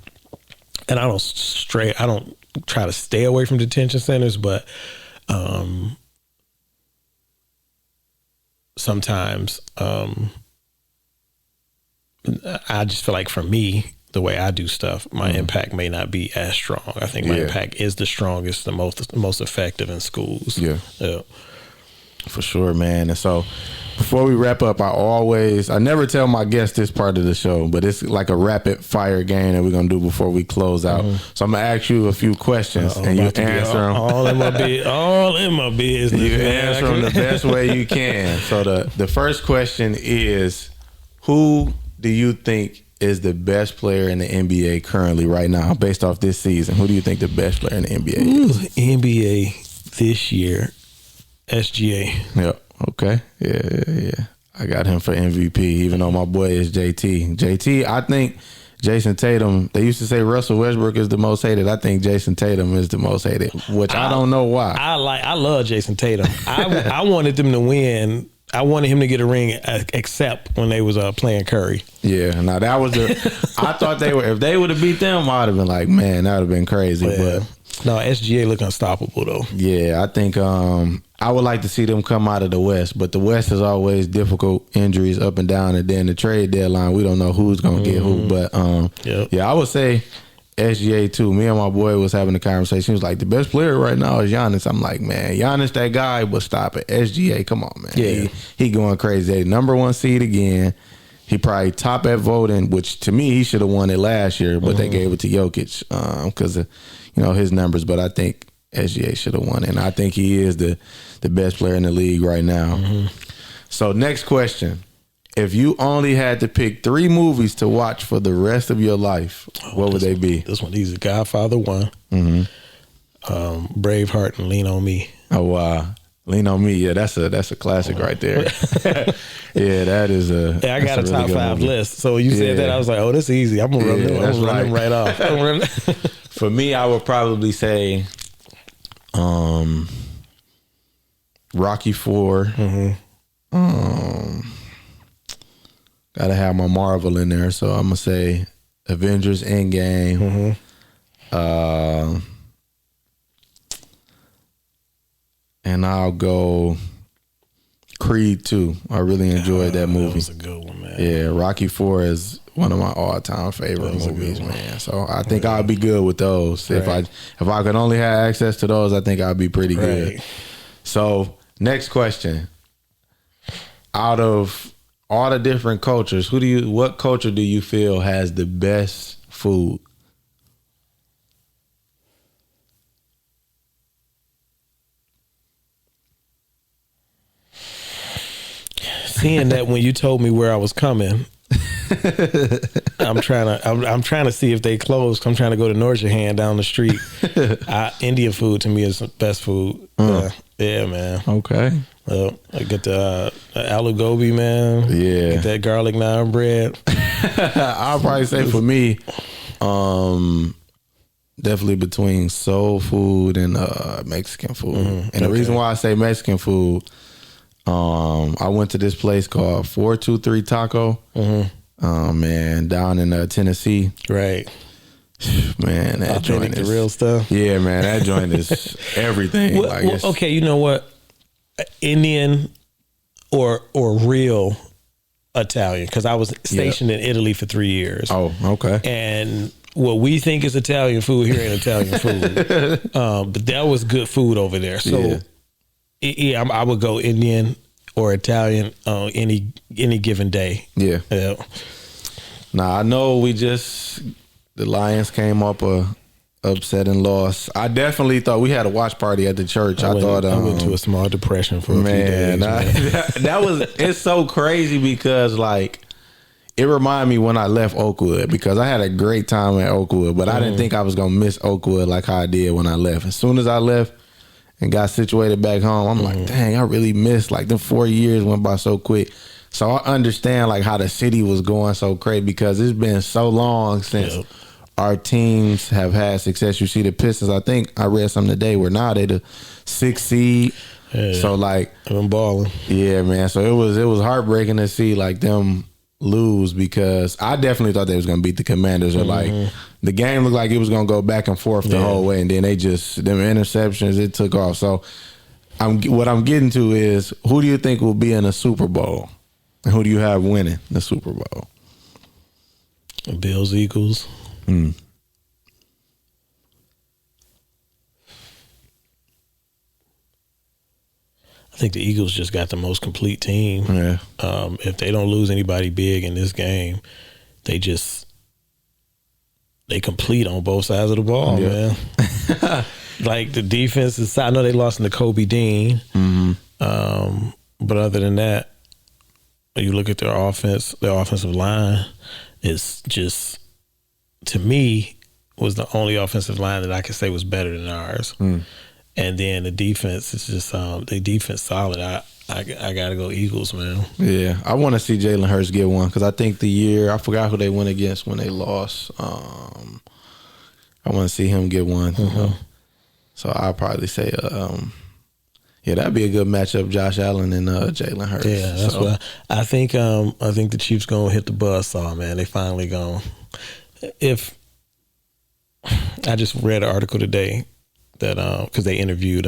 and I don't try to stay away from detention centers, but sometimes I just feel like for me, the way I do stuff, my impact may not be as strong. I think my impact is the strongest, the most effective in schools. Yeah. For sure, man. And so before we wrap up, I never tell my guests this part of the show, but it's like a rapid fire game that we're going to do before we close out. So I'm going to ask you a few questions and you answer them. All in my business. You answer them the best way you can. So the first question is, who do you think is the best player in the NBA currently right now, based off this season? Who do you think the best player in the NBA is? NBA this year, SGA. Yep. Okay. Yeah. I got him for MVP, even though my boy is JT. I think Jason Tatum, they used to say Russell Westbrook is the most hated. I think Jason Tatum is the most hated, which I don't know why. I love Jason Tatum. I wanted them to win. I wanted him to get a ring, except when they was playing Curry. Yeah, now that was I thought they were. If they would have beat them, I'd have been like, man, that would have been crazy. But no, SGA look unstoppable though. Yeah, I think I would like to see them come out of the West, but the West is always difficult, injuries up and down, and then the trade deadline, we don't know who's gonna get who. But yeah, I would say SGA too. Me and my boy was having a conversation. He was like, the best player right now is Giannis. I'm like, man, Giannis that guy, but stop it. SGA, come on, man. Yeah. He going crazy. Number 1 seed again. He probably top at voting, which to me, he should have won it last year, but they gave it to Jokic because of his numbers. But I think SGA should have won it. And I think he is the best player in the league right now. So next question. If you only had to pick 3 movies to watch for the rest of your life, what would they be? This one easy. Godfather 1, Braveheart, and Lean on Me. Oh wow, Lean on Me. Yeah, that's a classic right there. Yeah, that is a. Yeah, I got a really top 5 movie. list. So when you said that, I was like, oh, this is easy. I'm gonna run them right off. For me, I would probably say, Rocky 4. Gotta have my Marvel in there, so I'm gonna say Avengers Endgame. And I'll go Creed 2. I really enjoyed that movie. That was a good one, man. Yeah, Rocky 4 is one of my all-time favorite movies, man. So I think I'll be good with those. Right. If I could only have access to those, I think I'll be pretty good. So next question. Out of all the different cultures, what culture do you feel has the best food? Seeing that when you told me where I was coming, I'm trying to see if they closed. I'm trying to go to Nordjahan down the street. Indian food to me is the best food. Yeah, man. Okay. I get the aloo gobi, man. Yeah. Get that garlic naan bread. I'll probably say for me, definitely between soul food and Mexican food. And the reason why I say Mexican food, I went to this place called 423 Taco. Man, down in Tennessee. Right. Man, that joint is the real stuff. Yeah, man, that joint is everything. Okay, you know what? Indian or real Italian, because I was stationed in Italy for 3 years. Oh, okay. And what we think is Italian food here ain't Italian food. But that was good food over there. So I would go Indian or Italian any given day. Yeah. Now I know the Lions came up upset and lost. I definitely thought we had a watch party at the church. I went to a small depression for a few days. That was, it's so crazy because it reminded me when I left Oakwood, because I had a great time at Oakwood, but I didn't think I was gonna miss Oakwood like how I did when I left. As soon as I left and got situated back home, I'm like, dang, I really missed, them 4 years went by so quick. So I understand how the city was going so crazy, because it's been so long since our teams have had success. You see the Pistons, I think I read something today where now they the 6th seed. Yeah. So I'm balling. Yeah, man. So it was heartbreaking to see them lose, because I definitely thought they was gonna beat the Commanders. Or the game looked like it was gonna go back and forth the whole way, and then them interceptions, it took off. So what I'm getting to is, who do you think will be in a Super Bowl? And who do you have winning the Super Bowl? Bills, Eagles. I think the Eagles just got the most complete team. Yeah. If they don't lose anybody big in this game, they complete on both sides of the ball, man. The defense is, I know they lost to Kobe Dean. But other than that, you look at their offensive line, is just, to me, was the only offensive line that I could say was better than ours. And then the defense is just the defense solid. I gotta go Eagles, man. Yeah, I want to see Jalen Hurts get one because I think I forgot who they went against when they lost. I want to see him get one. So I'll probably say, that'd be a good matchup, Josh Allen and Jalen Hurts. Yeah, that's what I think. I think the Chiefs gonna hit the buzzsaw, man. They finally gonna. If I just read an article today that because they interviewed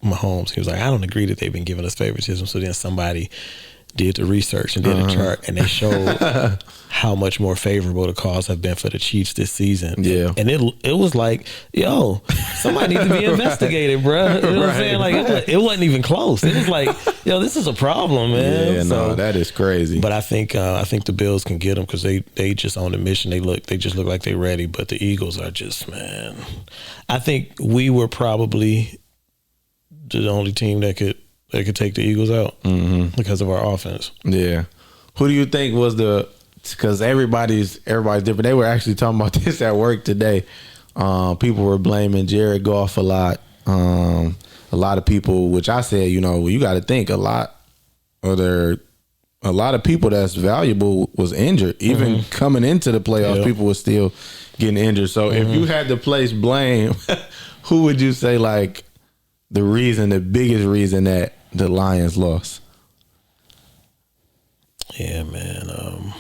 Mahomes, he was like, I don't agree that they've been giving us favoritism. So then somebody did the research and did a chart, and they showed how much more favorable the calls have been for the Chiefs this season. Yeah, and it was like, yo, somebody needs to be investigated, bro. You know what I'm saying? Like it wasn't even close. It was like, yo, this is a problem, man. Yeah, no, that is crazy. But I think the Bills can get them because they just on a mission. They just look like they're ready. But the Eagles are just, man. I think we were probably the only team that could take the Eagles out because of our offense. Yeah. Who do you think was because everybody's different. They were actually talking about this at work today. People were blaming Jared Goff a lot. A lot of people, which I said, you got to think a lot of people that's valuable was injured. Even coming into the playoffs, people were still getting injured. So if you had to place blame, who would you say like the biggest reason that the Lions lost? Yeah, man.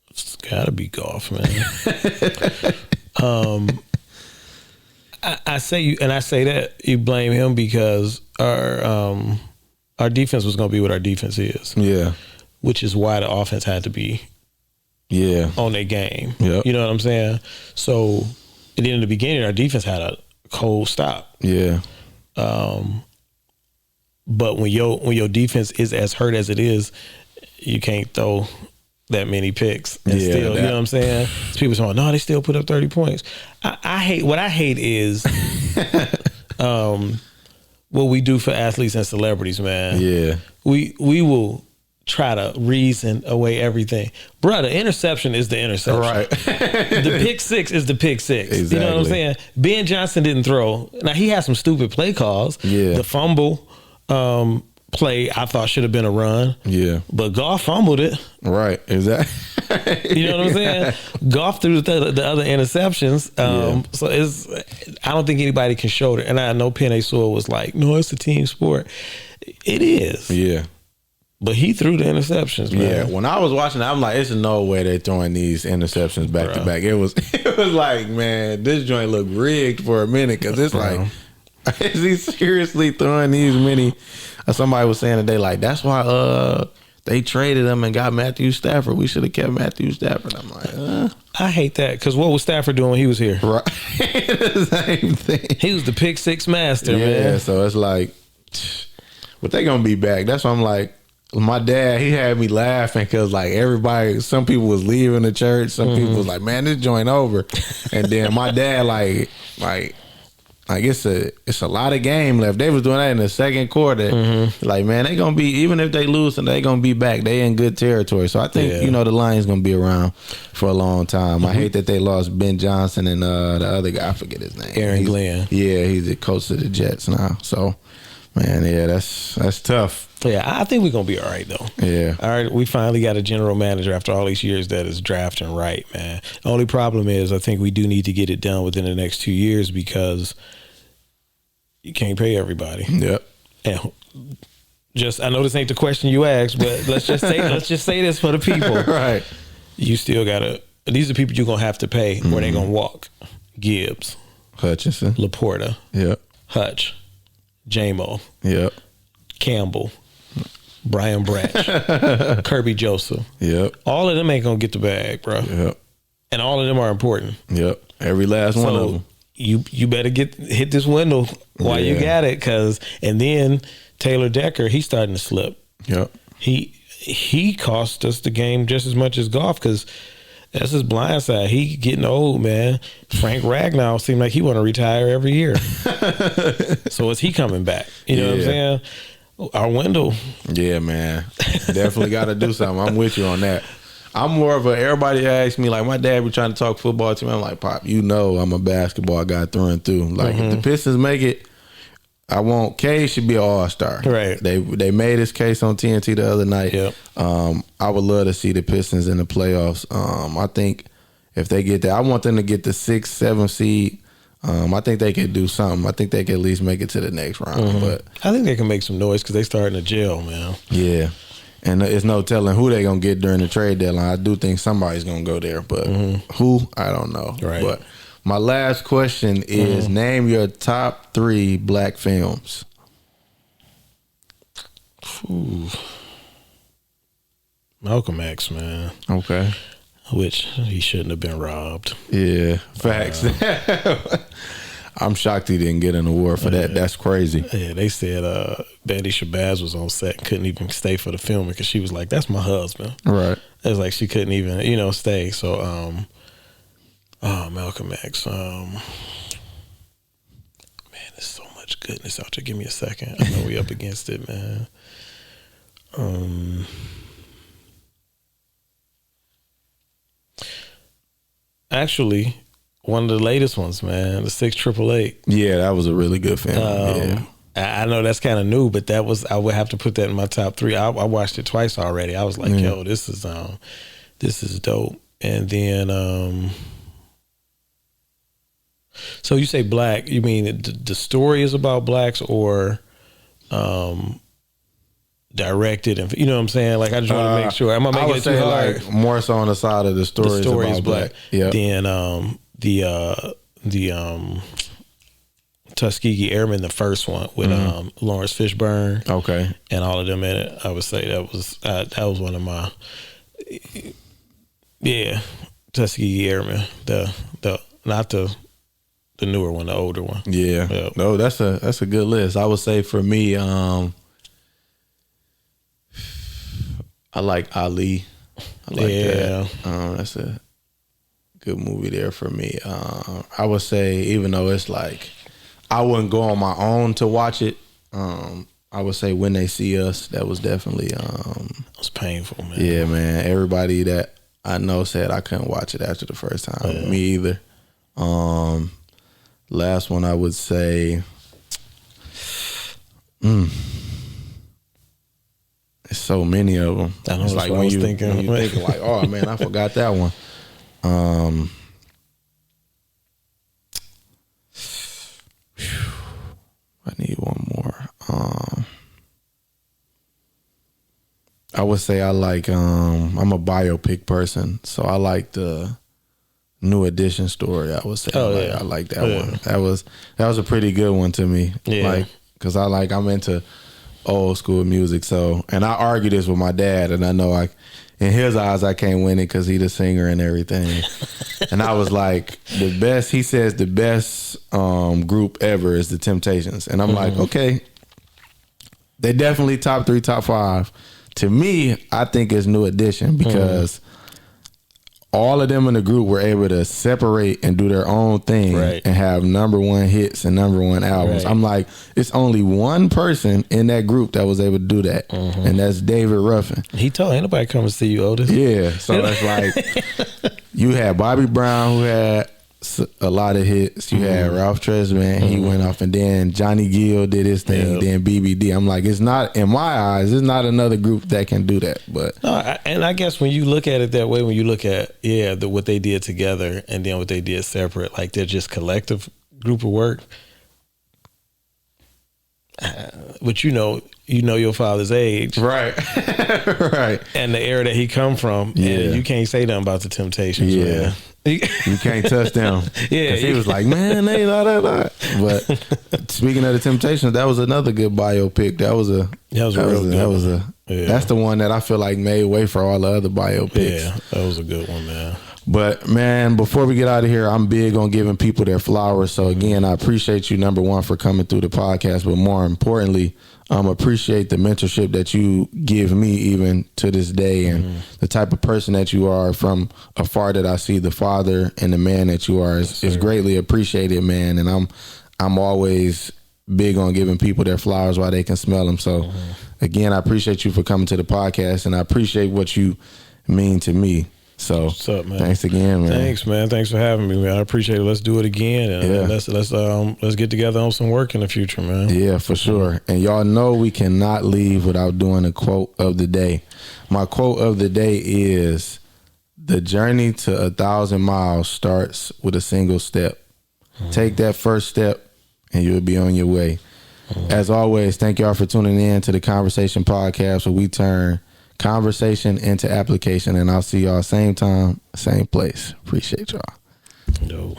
It's gotta be Goff, man. I say that you blame him because our defense was gonna be what our defense is. Yeah. Which is why the offense had to be on their game. Yep. You know what I'm saying? So and then in the beginning our defense had a cold stop. Yeah. But when your defense is as hurt as it is, you can't throw that many picks and still, you know what I'm saying? So people say, no, they still put up 30 points. I hate is what we do for athletes and celebrities, man. Yeah. We will try to reason away everything. Bro, the interception is the interception. Right. The pick six is the pick six. Exactly. You know what I'm saying? Ben Johnson didn't throw. Now, he had some stupid play calls. Yeah. The fumble play I thought should have been a run. Yeah. But Goff fumbled it. Right. Exactly. You know what I'm saying? Goff threw the other interceptions. So I don't think anybody can show it. And I know Penei Sewell was like, no, it's a team sport. It is. Yeah. But he threw the interceptions, man. Yeah, when I was watching, I'm like, "There's no way they're throwing these interceptions back to back." It was like, man, this joint looked rigged for a minute because it's like, is he seriously throwing these many? Somebody was saying today, like, that's why they traded him and got Matthew Stafford. We should have kept Matthew Stafford. I'm like, I hate that because what was Stafford doing when he was here? Right, the same thing. He was the pick six master, man. Yeah, so it's like, but they gonna be back. That's why I'm like. My dad, he had me laughing because like some people was leaving the church. Some people was like, man, this joint over. And then my dad like it's a lot of game left. They was doing that in the second quarter. Like, man, they gonna be, even if they lose, and they gonna be back. They in good territory. So I think, the Lions gonna be around for a long time. I hate that they lost Ben Johnson and the other guy, I forget his name. Aaron Glenn. Yeah, he's the coach of the Jets now. So, man, yeah, that's tough. Yeah, I think we're going to be all right, though. Yeah. All right, we finally got a general manager after all these years that is drafting right, man. The only problem is I think we do need to get it done within the next 2 years because you can't pay everybody. Yep. And I know this ain't the question you asked, but let's just say this for the people. Right. You still got to, these are people you're going to have to pay where they're going to walk. Gibbs. Hutchinson. Laporta. Yep. Hutch. J-Mo. Yep. Campbell. Brian Branch, Kirby Joseph. Yep. All of them ain't gonna get the bag, bro. Yep. And all of them are important. Yep. Every last one of them. You better hit this window while you got it, and then Taylor Decker, he's starting to slip. Yep. He cost us the game just as much as Goff because that's his blind side. He getting old, man. Frank Ragnow seemed like he want to retire every year. So is he coming back? You know what I'm saying? Our Wendell. Yeah, man. Definitely got to do something. I'm with you on that. I'm more of a, everybody asks me, like, my dad be trying to talk football to me. I'm like, Pop, you know I'm a basketball guy through and through. Like, if the Pistons make it, I want K should be an all-star. Right. They made his case on TNT the other night. Yep. I would love to see the Pistons in the playoffs. I think if they get that, I want them to get the 6th, 7th seed. I think they could do something. I think they could at least make it to the next round. But I think they can make some noise because they starting to gel, man. Yeah. And it's no telling who they going to get during the trade deadline. I do think somebody's going to go there. But who, I don't know. Right. But my last question is, name your top 3 black films. Ooh. Malcolm X, man. Okay. Which he shouldn't have been robbed. Yeah, facts. I'm shocked he didn't get an award for that. That's crazy. Yeah, they said Betty Shabazz was on set and couldn't even stay for the filming because she was like, "That's my husband." Right. It was like she couldn't even, stay. So, Malcolm X. Man, there's so much goodness out there. Give me a second. I know we up against it, man. Actually, one of the latest ones, man, the 6888. Yeah, that was a really good film. Yeah. I know that's kind of new, but I would have to put that in my top 3. I watched it twice already. I was like, yo, this is dope. And then, so you say black, you mean the story is about blacks or, directed, and you know what I'm saying? Like, I just want to make sure. Am I making it too hard? Like more so on the side of the story is about black. Yeah. Then the Tuskegee Airmen, the first one with Lawrence Fishburne, okay, and all of them in it. I would say that was one of my Tuskegee Airmen. The not the newer one, the older one. Yeah. Yep. No, that's a good list. I would say for me, I like Ali. I like that. That's a good movie there for me. I would say, even though it's like, I wouldn't go on my own to watch it. I would say When They See Us. That was definitely. It was painful, man. Yeah, man. Everybody that I know said I couldn't watch it after the first time. Yeah. Me either. Last one I would say. There's so many of them. I know, it's that's like what I was thinking. when you thinking like, oh man, I forgot that one. I need one more. I would say I like. I'm a biopic person, so I like the New Edition story. I would say. I like that one. That was a pretty good one to me. Yeah. Like, cause I'm into old school music. So, and I argue this with my dad, and I know in his eyes, I can't win it because he's the singer and everything. And I was like, he says the best group ever is the Temptations. And I'm like, okay, they definitely top 3, top 5. To me, I think it's New Edition because all of them in the group were able to separate and do their own thing and have #1 hits and #1 albums. I'm like, it's only one person in that group that was able to do that, and that's David Ruffin. He told ain't nobody come to see you, Otis. Yeah, so that's like, you had Bobby Brown, who had a lot of hits. You had Ralph Tresvant, he went off, and then Johnny Gill did his thing, then BBD. I'm like, it's not, in my eyes, it's not another group that can do that. But no, and I guess when you look at it that way, when you look at what they did together and then what they did separate, like they're just collective group of work. But you know your father's age, right, right, and the era that he come from. Yeah, and you can't say nothing about the Temptations. Yeah. Man. You can't touch them. Yeah, he was like, man, they not. But speaking of the Temptations, that was another good biopic. That's the one that I feel like made way for all the other biopics. Yeah, that was a good one, man. But man, before we get out of here, I'm big on giving people their flowers. So again, I appreciate you, #1, for coming through the podcast, but more importantly, appreciate the mentorship that you give me even to this day, and the type of person that you are from afar that I see, the father and the man that you are is greatly appreciated, man. And I'm always big on giving people their flowers while they can smell them. So again, I appreciate you for coming to the podcast, and I appreciate what you mean to me. So what's up, man? Thanks again, man. Thanks, man. Thanks for having me, man. I appreciate it. Let's do it again, and let's get together on some work in the future, man. Yeah, for sure. And y'all know we cannot leave without doing a quote of the day. My quote of the day is, "The journey to 1,000 miles starts with a single step. Take that first step, and you'll be on your way." As always, thank y'all for tuning in to the converSAYtion podcast, where we turn conversation into application. And I'll see y'all same time, same place. Appreciate y'all. Yo.